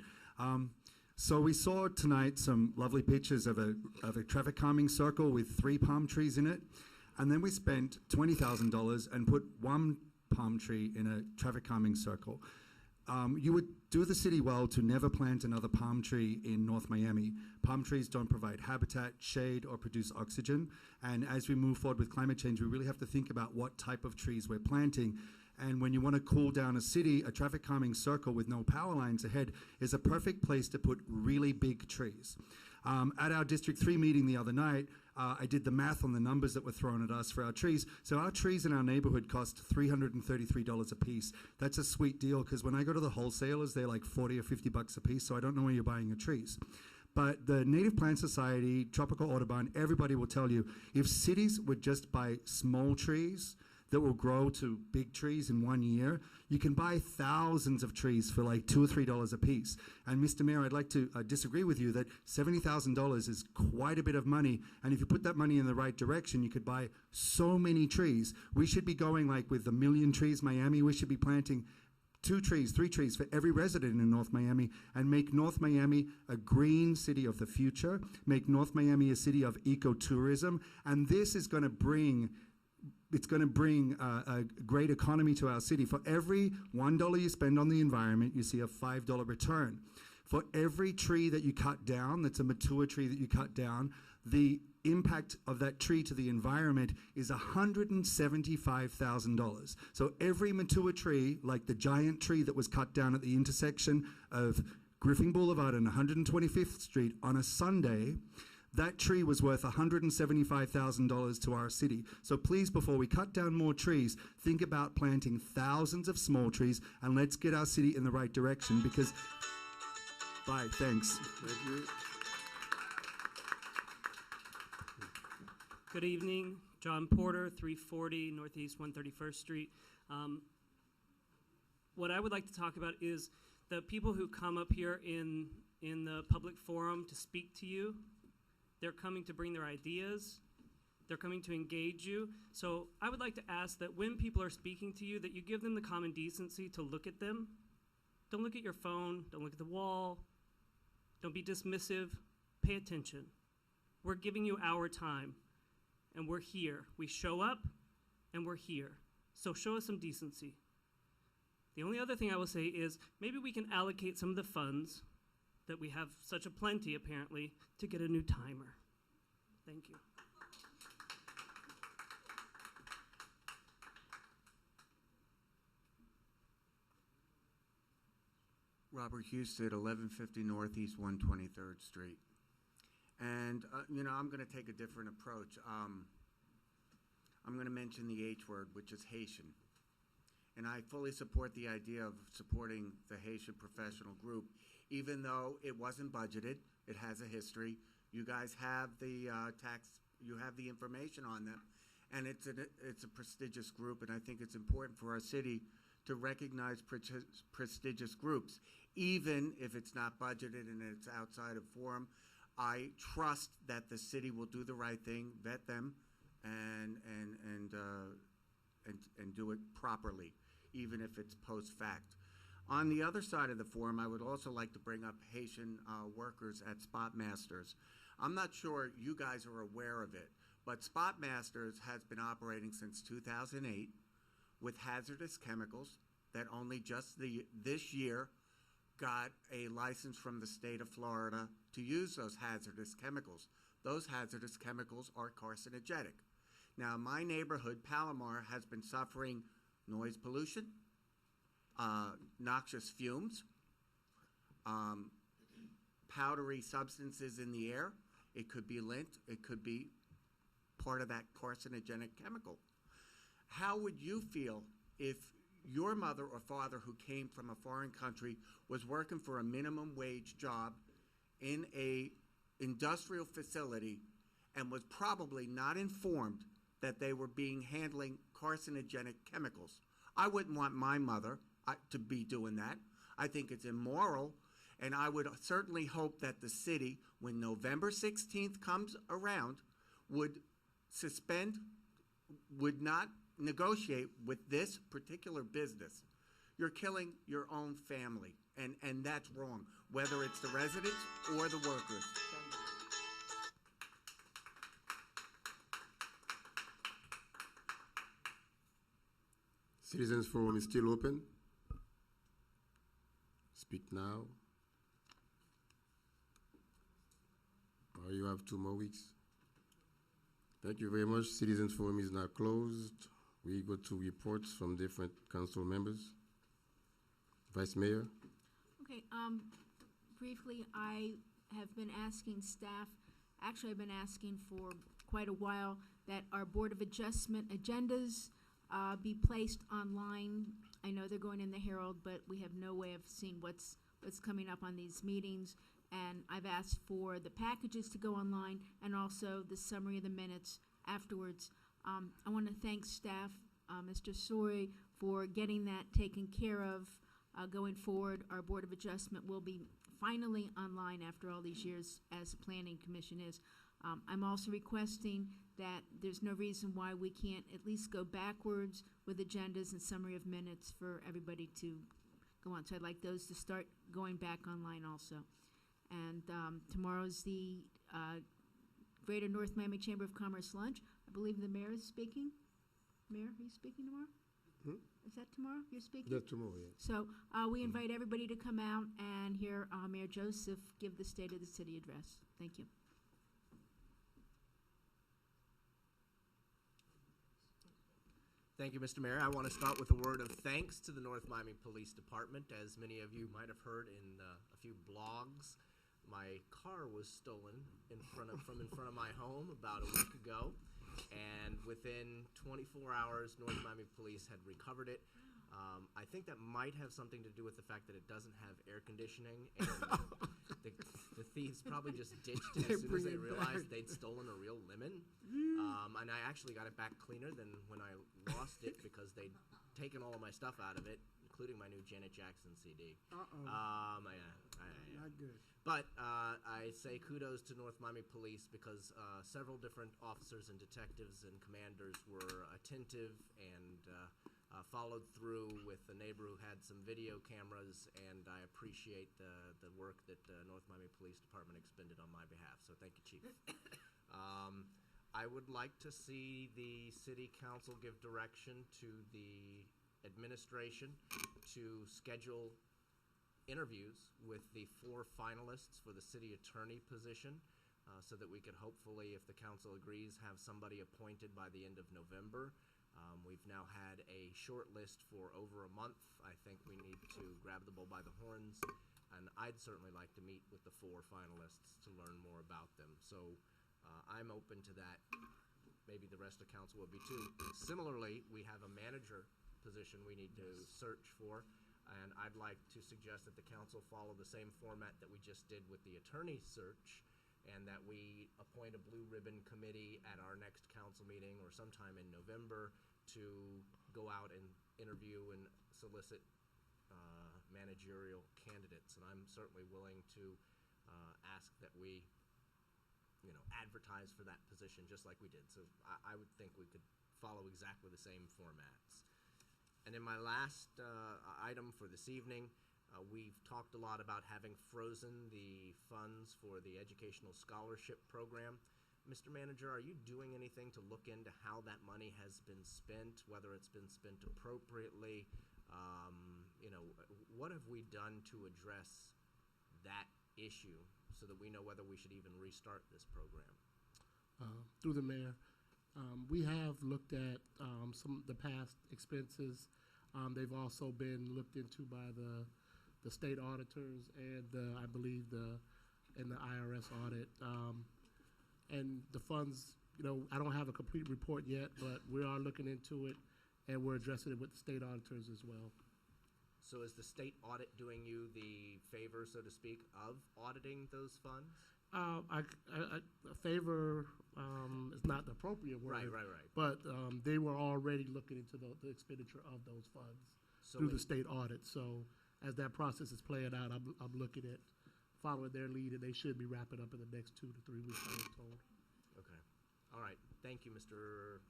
Speaker 18: So we saw tonight some lovely pictures of a traffic calming circle with 3 palm trees in it. And then we spent $20,000 and put 1 palm tree in a traffic calming circle. You would do the city well to never plant another palm tree in North Miami. Palm trees don't provide habitat, shade, or produce oxygen. And as we move forward with climate change, we really have to think about what type of trees we're planting. And when you want to cool down a city, a traffic calming circle with no power lines ahead is a perfect place to put really big trees. At our District 3 meeting the other night, I did the math on the numbers that were thrown at us for our trees. So our trees in our neighborhood cost $333 a piece. That's a sweet deal, because when I go to the wholesalers, they're like $40 or $50 a piece, so I don't know where you're buying your trees. But the Native Plant Society, Tropical Audubon, everybody will tell you, if cities would just buy small trees that will grow to big trees in 1 year, you can buy thousands of trees for like $2 or $3 a piece. And Mr. Mayor, I'd like to disagree with you that $70,000 is quite a bit of money. And if you put that money in the right direction, you could buy so many trees. We should be going like with the Million Trees Miami, we should be planting 2 trees, 3 trees for every resident in North Miami, and make North Miami a green city of the future, make North Miami a city of ecotourism, and this is going to bring a great economy to our city. For every $1 you spend on the environment, you see a $5 return. For every tree that you cut down, that's a mature tree that you cut down, the impact of that tree to the environment is $175,000. So every mature tree, like the giant tree that was cut down at the intersection of Griffin Boulevard and 125th Street on a Sunday, that tree was worth $175,000 to our city. So please, before we cut down more trees, think about planting thousands of small trees, and let's get our city in the right direction because... Bye, thanks.
Speaker 5: Thank you.
Speaker 19: Good evening, John Porter, 340 Northeast 131st Street. What I would like to talk about is the people who come up here in the public forum to speak to you. They're coming to bring their ideas. They're coming to engage you. So I would like to ask that when people are speaking to you, that you give them the common decency to look at them. Don't look at your phone. Don't look at the wall. Don't be dismissive. Pay attention. We're giving you our time, and we're here. We show up, and we're here. So show us some decency. The only other thing I will say is maybe we can allocate some of the funds that we have such a plenty, apparently, to get a new timer. Thank you.
Speaker 11: Robert Husted, 1150 Northeast 123rd Street. And, I'm going to take a different approach. I'm going to mention the H word, which is Haitian. And I fully support the idea of supporting the Haitian professional group, even though it wasn't budgeted. It has a history. You guys have the you have the information on them. And it's a prestigious group, and I think it's important for our city to recognize prestigious groups, even if it's not budgeted and it's outside of forum. I trust that the city will do the right thing, vet them, and do it properly, even if it's post fact. On the other side of the forum, I would also like to bring up Haitian workers at Spot Masters. I'm not sure you guys are aware of it, but Spot Masters has been operating since 2008 with hazardous chemicals that only just this year got a license from the state of Florida to use those hazardous chemicals. Those hazardous chemicals are carcinogenic. Now, my neighborhood, Palomar, has been suffering noise pollution, noxious fumes, powdery substances in the air. It could be lint. It could be part of that carcinogenic chemical. How would you feel if your mother or father who came from a foreign country was working for a minimum wage job in a industrial facility and was probably not informed that they were handling carcinogenic chemicals? I wouldn't want my mother to be doing that. I think it's immoral, and I would certainly hope that the city, when November 16th comes around, would not negotiate with this particular business. You're killing your own family, and that's wrong, whether it's the residents or the workers.
Speaker 5: Citizens Forum is still open. Speak now. Or you have 2 more weeks. Thank you very much. Citizens Forum is now closed. We go to reports from different council members. Vice Mayor.
Speaker 1: Okay, briefly, I have been asking staff, actually I've been asking for quite a while, that our Board of Adjustment agendas be placed online. I know they're going in the Herald, but we have no way of seeing what's coming up on these meetings. And I've asked for the packages to go online and also the summary of the minutes afterwards. I want to thank staff, Mr. Sori, for getting that taken care of. Going forward, our Board of Adjustment will be finally online after all these years, as the Planning Commission is. I'm also requesting that there's no reason why we can't at least go backwards with agendas and summary of minutes for everybody to go on. So I'd like those to start going back online also. And tomorrow's the Greater North Miami Chamber of Commerce lunch. I believe the mayor is speaking. Mayor, are you speaking tomorrow? Is that tomorrow you're speaking?
Speaker 5: That's tomorrow, yeah.
Speaker 1: So we invite everybody to come out and hear Mayor Joseph give the State of the City address. Thank you.
Speaker 6: Thank you, Mr. Mayor. I want to start with a word of thanks to the North Miami Police Department. As many of you might have heard in a few blogs, my car was stolen from in front of my home about a week ago, and within 24 hours, North Miami Police had recovered it. I think that might have something to do with the fact that it doesn't have air conditioning, and the thieves probably just ditched it as soon as they realized they'd stolen a real lemon. And I actually got it back cleaner than when I lost it because they'd taken all of my stuff out of it, including my new Janet Jackson CD.
Speaker 4: Not good.
Speaker 6: But I say kudos to North Miami Police because several different officers and detectives and commanders were attentive and followed through with a neighbor who had some video cameras, and I appreciate the work that North Miami Police Department expended on my behalf. So thank you, Chief. I would like to see the City Council give direction to the administration to schedule interviews with the 4 finalists for the city attorney position so that we could hopefully, if the council agrees, have somebody appointed by the end of November. We've now had a short list for over a month. I think we need to grab the bull by the horns, and I'd certainly like to meet with the 4 finalists to learn more about them. So I'm open to that. Maybe the rest of council will be too. Similarly, we have a manager position we need to search for, and I'd like to suggest that the council follow the same format that we just did with the attorney search, and that we appoint a blue ribbon committee at our next council meeting or sometime in November to go out and interview and solicit managerial candidates. And I'm certainly willing to ask that we advertise for that position just like we did. So I would think we could follow exactly the same formats. And in my last item for this evening, we've talked a lot about having frozen the funds for the Educational Scholarship Program. Mr. Manager, are you doing anything to look into how that money has been spent, whether it's been spent appropriately? What have we done to address that issue so that we know whether we should even restart this program?
Speaker 8: Through the mayor, we have looked at some of the past expenses. They've also been looked into by the state auditors and I believe the IRS audit. And the funds, I don't have a complete report yet, but we are looking into it, and we're addressing it with the state auditors as well.
Speaker 6: So is the state audit doing you the favor, so to speak, of auditing those funds?
Speaker 8: A favor is not the appropriate word.
Speaker 6: Right.
Speaker 8: But they were already looking into the expenditure of those funds through the state audit. So as that process is playing out, I'm looking at following their lead, and they should be wrapping up in the next 2 to 3 weeks, I was told.
Speaker 6: Okay. All right. Thank you, Mr.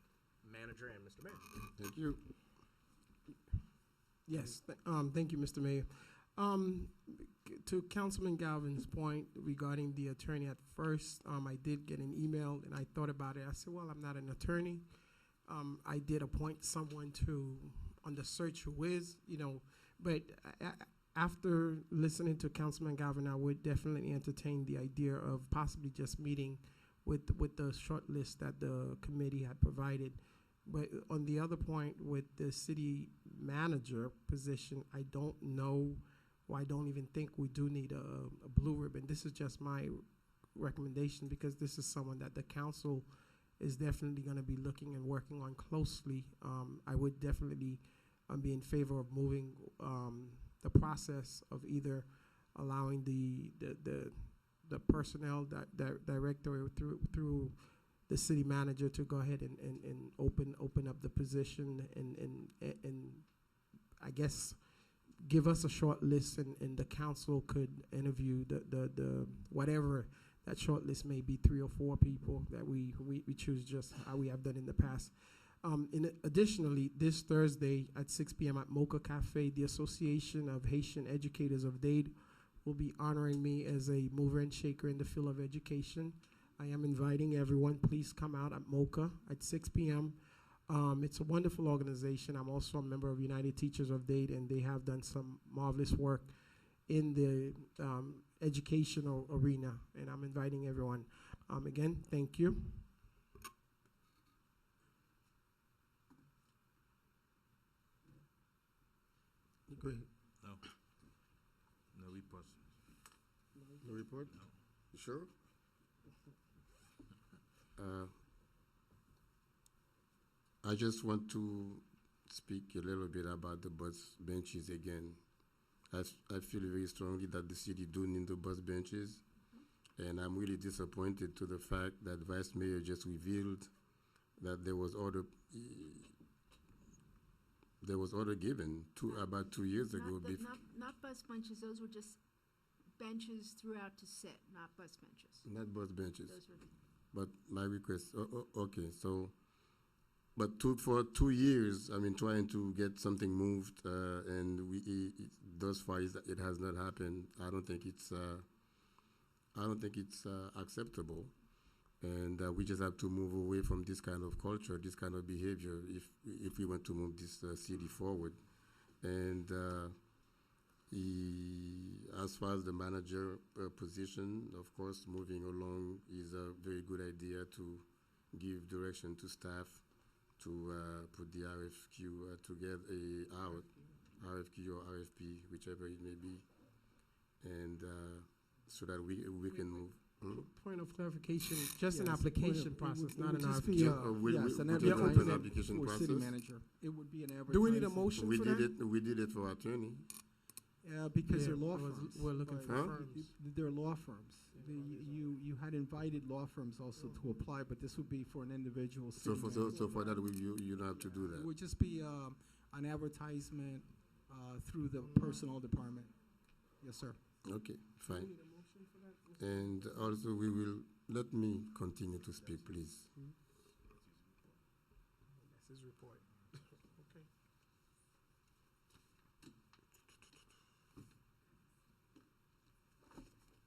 Speaker 6: Manager and Mr. Mayor.
Speaker 5: Thank you.
Speaker 4: Yes, thank you, Mr. Mayor. To Councilman Galvin's point regarding the attorney, at first, I did get an email, and I thought about it. I said, well, I'm not an attorney. I did appoint someone on the search who is, but after listening to Councilman Galvin, I would definitely entertain the idea of possibly just meeting with the short list that the committee had provided. But on the other point, with the city manager position, I don't know, or I don't even think we do need a blue ribbon. This is just my recommendation because this is someone that the council is definitely going to be looking and working on closely. I would definitely be in favor of moving the process of either allowing the the personnel director through the city manager to go ahead and open up the position and I guess give us a short list and the council could interview the whatever that short list may be, 3 or 4 people that we choose, just how we have done in the past. Additionally, this Thursday at 6 p.m. at Mocha Cafe, the Association of Haitian Educators of Dade will be honoring me as a mover and shaker in the field of education. I am inviting everyone, please come out at Mocha at 6 p.m. It's a wonderful organization. I'm also a member of United Teachers of Dade, and they have done some marvelous work in the educational arena, and I'm inviting everyone. Again, thank you.
Speaker 5: Go ahead.
Speaker 2: No. No report.
Speaker 5: No report?
Speaker 2: No.
Speaker 5: You sure? I just want to speak a little bit about the bus benches again. I feel very strongly that the city do need the bus benches, and I'm really disappointed to the fact that Vice Mayor just revealed that there was order given about 2 years ago.
Speaker 1: Not bus benches, those were just benches throughout to sit, not bus benches.
Speaker 5: Not bus benches.
Speaker 1: Those were
Speaker 5: But my request, okay, so, but for 2 years, I mean, trying to get something moved, and thus far it has not happened. I don't think it's acceptable, and we just have to move away from this kind of culture, this kind of behavior, if we want to move this city forward. And as far as the manager position, of course, moving along is a very good idea to give direction to staff to put the RFQ together, RFQ or RFP, whichever it may be, and so that we can move.
Speaker 4: Point of clarification, just
Speaker 7: Yes,
Speaker 4: an application
Speaker 7: point of-
Speaker 4: process,
Speaker 7: it
Speaker 4: not
Speaker 7: would
Speaker 4: an
Speaker 7: just
Speaker 4: RFQ.
Speaker 7: be,
Speaker 5: Yes,
Speaker 7: an
Speaker 5: we did an
Speaker 7: advertisement
Speaker 5: application
Speaker 7: for city
Speaker 5: process.
Speaker 7: manager. It would be an advertisement.
Speaker 4: Do we need a motion
Speaker 5: We
Speaker 4: for
Speaker 5: did
Speaker 4: that?
Speaker 5: it. We did it for attorney.
Speaker 7: Because
Speaker 4: Yeah,
Speaker 7: they're law
Speaker 4: I was-
Speaker 7: firms.
Speaker 4: we're looking for
Speaker 5: Huh?
Speaker 4: firms.
Speaker 7: They're law firms. You had invited law firms also to apply, but this would be for an individual
Speaker 5: So
Speaker 7: city
Speaker 5: for that, you don't have to do
Speaker 7: It
Speaker 5: that.
Speaker 7: would just be an advertisement through the personnel department. Yes, sir.
Speaker 5: Okay, fine. And also, let me continue to speak, please.
Speaker 4: That's his report. Okay.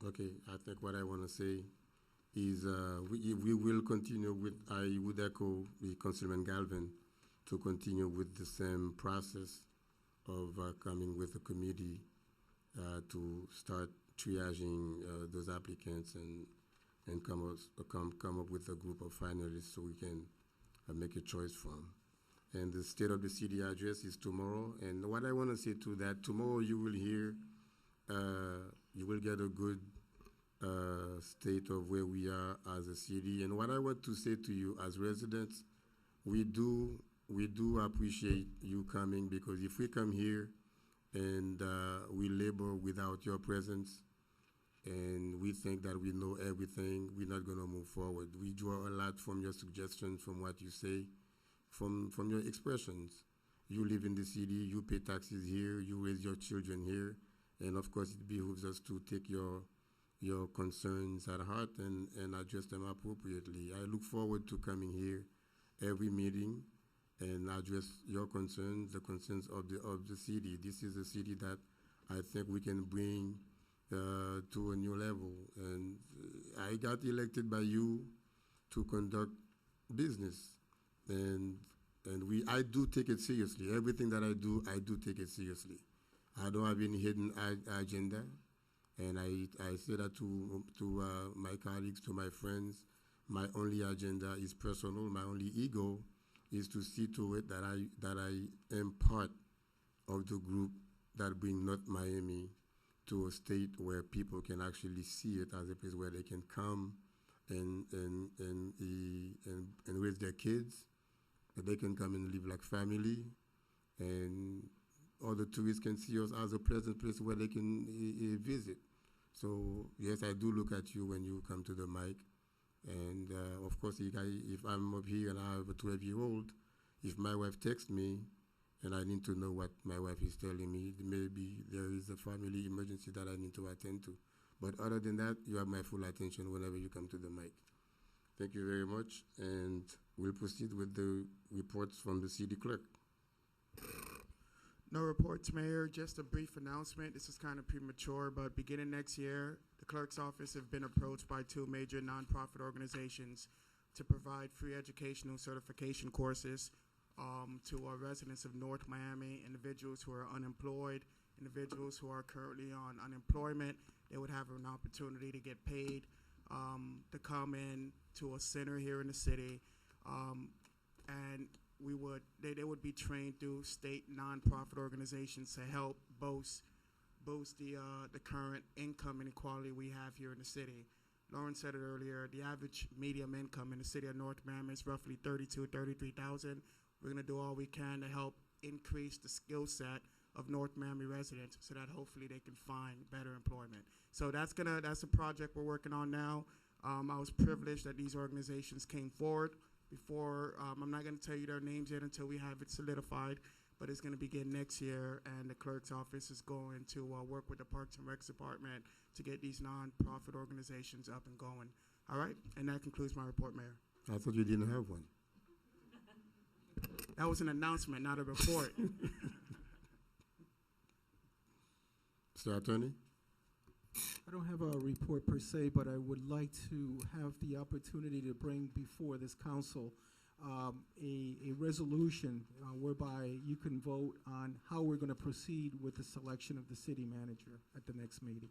Speaker 5: Okay, I think what I want to say is we will continue with, I would echo the Councilman Galvin, to continue with the same process of coming with a committee to start triaging those applicants and come up with a group of finalists so we can make a choice from. And the State of the City address is tomorrow. And what I want to say to that, tomorrow you will hear, you will get a good state of where we are as a city. And what I want to say to you as residents, we do appreciate you coming, because if we come here and we labor without your presence and we think that we know everything, we're not going to move forward. We draw a lot from your suggestions, from what you say, from your expressions. You live in the city, you pay taxes here, you raise your children here, and of course it behooves us to take your concerns at heart and address them appropriately. I look forward to coming here every meeting and address your concerns, the concerns of the city. This is a city that I think we can bring to a new level. And I got elected by you to conduct business, and I do take it seriously. Everything that I do take it seriously. I don't have any hidden agenda, and I say that to my colleagues, to my friends. My only agenda is personal. My only ego is to see to it that I am part of the group that bring North Miami to a state where people can actually see it as a place where they can come and raise their kids, that they can come and live like family, and other tourists can see us as a pleasant place where they can visit. So yes, I do look at you when you come to the mic. And of course, if I'm up here and I have a 12-year-old, if my wife texts me and I need to know what my wife is telling me, maybe there is a family emergency that I need to attend to. But other than that, you have my full attention whenever you come to the mic. Thank you very much, and we'll proceed with the reports from the city clerk.
Speaker 3: No reports, Mayor. Just a brief announcement. This is kind of premature, but beginning next year, the clerk's office have been approached by 2 major nonprofit organizations to provide free educational certification courses to our residents of North Miami, individuals who are unemployed, individuals who are currently on unemployment. They would have an opportunity to get paid to come in to a center here in the city, and they would be trained through state nonprofit organizations to help boost the current income inequality we have here in the city. Lauren said it earlier, the average medium income in the city of North Miami is roughly $33,000. We're gonna do all we can to help increase the skill set of North Miami residents so that hopefully they can find better employment. So that's a project we're working on now. I was privileged that these organizations came forward before. I'm not gonna tell you their names yet until we have it solidified, but it's gonna begin next year, and the clerk's office is going to work with the Parks and Recs Department to get these nonprofit organizations up and going. All right, and that concludes my report, Mayor.
Speaker 5: I thought you didn't have one.
Speaker 3: That was an announcement, not a report.
Speaker 5: Mr. Attorney?
Speaker 7: I don't have a report per se, but I would like to have the opportunity to bring before this council a resolution whereby you can vote on how we're going to proceed with the selection of the city manager at the next meeting.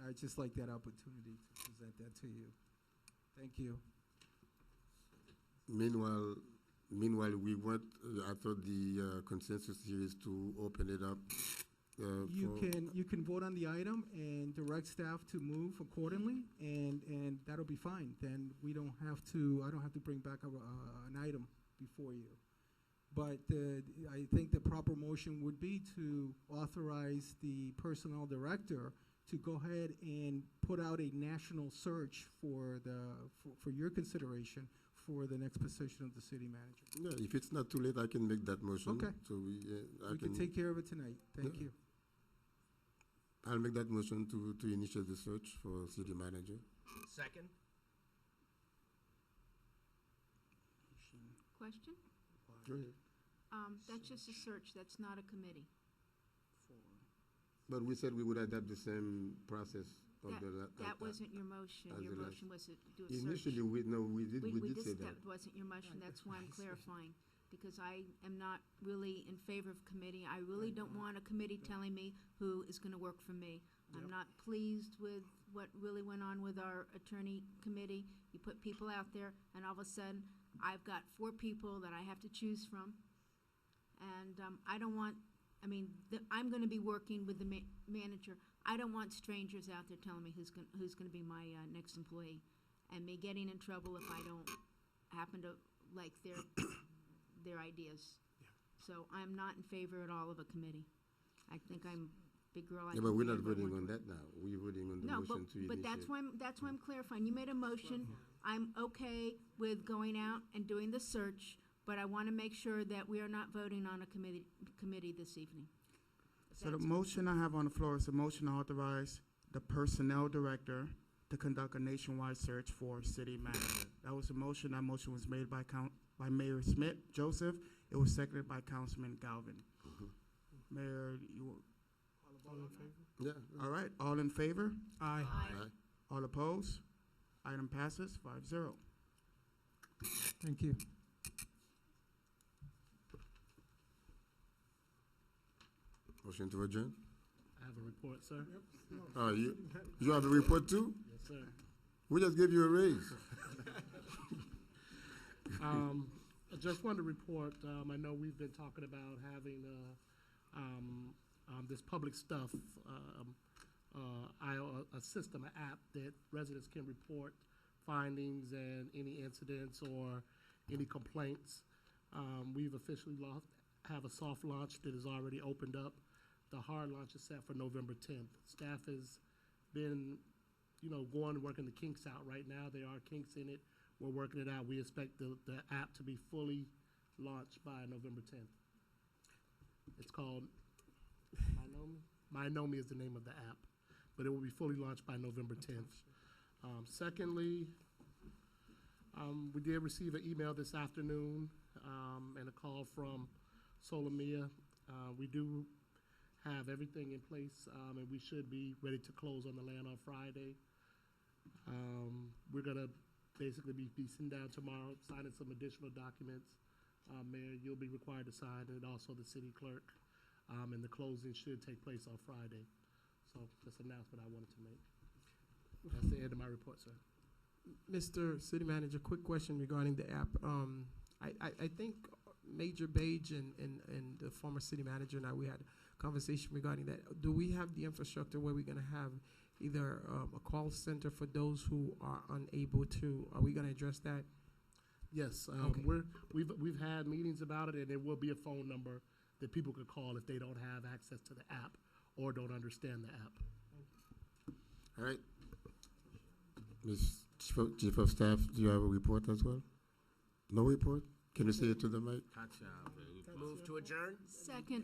Speaker 7: I'd just like that opportunity to present that to you. Thank you.
Speaker 5: Meanwhile, I thought the consensus here is to open it up.
Speaker 7: You can vote on the item and direct staff to move accordingly, and that'll be fine. Then I don't have to bring back an item before you. But I think the proper motion would be to authorize the personnel director to go ahead and put out a national search for your consideration for the next position of the city manager.
Speaker 5: Yeah, if it's not too late, I can make that motion.
Speaker 7: Okay.
Speaker 5: So
Speaker 7: We can take care of it tonight. Thank you.
Speaker 5: I'll make that motion to initiate the search for city manager.
Speaker 6: Second?
Speaker 1: Question?
Speaker 5: Go ahead.
Speaker 1: That's just a search, that's not a committee.
Speaker 5: But we said we would adapt the same process of
Speaker 1: That wasn't your motion.
Speaker 5: as
Speaker 1: Your
Speaker 5: the
Speaker 1: motion was to do a search.
Speaker 5: Initially, we did say that.
Speaker 1: That wasn't your motion, that's why I'm clarifying. Because I am not really in favor of committee. I really don't want a committee telling me who is gonna work for me. I'm not pleased with what really went on with our attorney committee. You put people out there, and all of a sudden, I've got 4 people that I have to choose from. And I don't want, I'm gonna be working with the manager. I don't want strangers out there telling me who's gonna be my next employee, and me getting in trouble if I don't happen to like their ideas. So I'm not in favor at all of a committee. I think I'm big girl.
Speaker 5: Yeah, but we're not voting on that now. We're voting on the motion to initiate.
Speaker 1: But that's why I'm clarifying. You made a motion. I'm okay with going out and doing the search, but I want to make sure that we are not voting on a committee this evening.
Speaker 3: So the motion I have on the floor is a motion to authorize the personnel director to conduct a nationwide search for city manager. That was a motion. That motion was made by Mayor Smith Joseph. It was seconded by Councilman Galvin. Mayor,
Speaker 8: All in favor?
Speaker 5: Yeah.
Speaker 3: all right, all in favor?
Speaker 7: Aye.
Speaker 5: Aye.
Speaker 3: All opposed? Item passes 5-0.
Speaker 7: Thank you.
Speaker 5: Motion to adjourn?
Speaker 8: I have a report, sir.
Speaker 5: Oh, you have a report too?
Speaker 8: Yes, sir.
Speaker 5: We just gave you a raise.
Speaker 8: I just wanted to report, I know we've been talking about having this public stuff, a system, an app that residents can report findings and any incidents or any complaints. We've officially have a soft launch that is already opened up The hard launch is set for November 10th. Staff has been, going and working the kinks out right now. There are kinks in it. We're working it out. We expect the app to be fully launched by November 10th. It's called MyNomi is the name of the app, but it will be fully launched by November 10th. Secondly, we did receive an email this afternoon and a call from Solomia. We do have everything in place, and we should be ready to close on the land on Friday. We're gonna basically be sitting down tomorrow, signing some additional documents. Mayor, you'll be required to sign, and also the city clerk. And the closing should take place on Friday. So that's an announcement I wanted to make. That's the end of my report, sir.
Speaker 4: Mr. City Manager, quick question regarding the app. I think Major Page and the former city manager and I, we had a conversation regarding that. Do we have the infrastructure where we're going to have either a call center for those who are unable to? Are we going to address that?
Speaker 8: Yes,
Speaker 4: Okay.
Speaker 8: we've had meetings about it, and there will be a phone number that people could call if they don't have access to the app or don't understand the app.
Speaker 5: All right. Ms. Chief of Staff, do you have a report as well? No report? Can you say it to the mic?
Speaker 6: Move to adjourn?
Speaker 1: Second.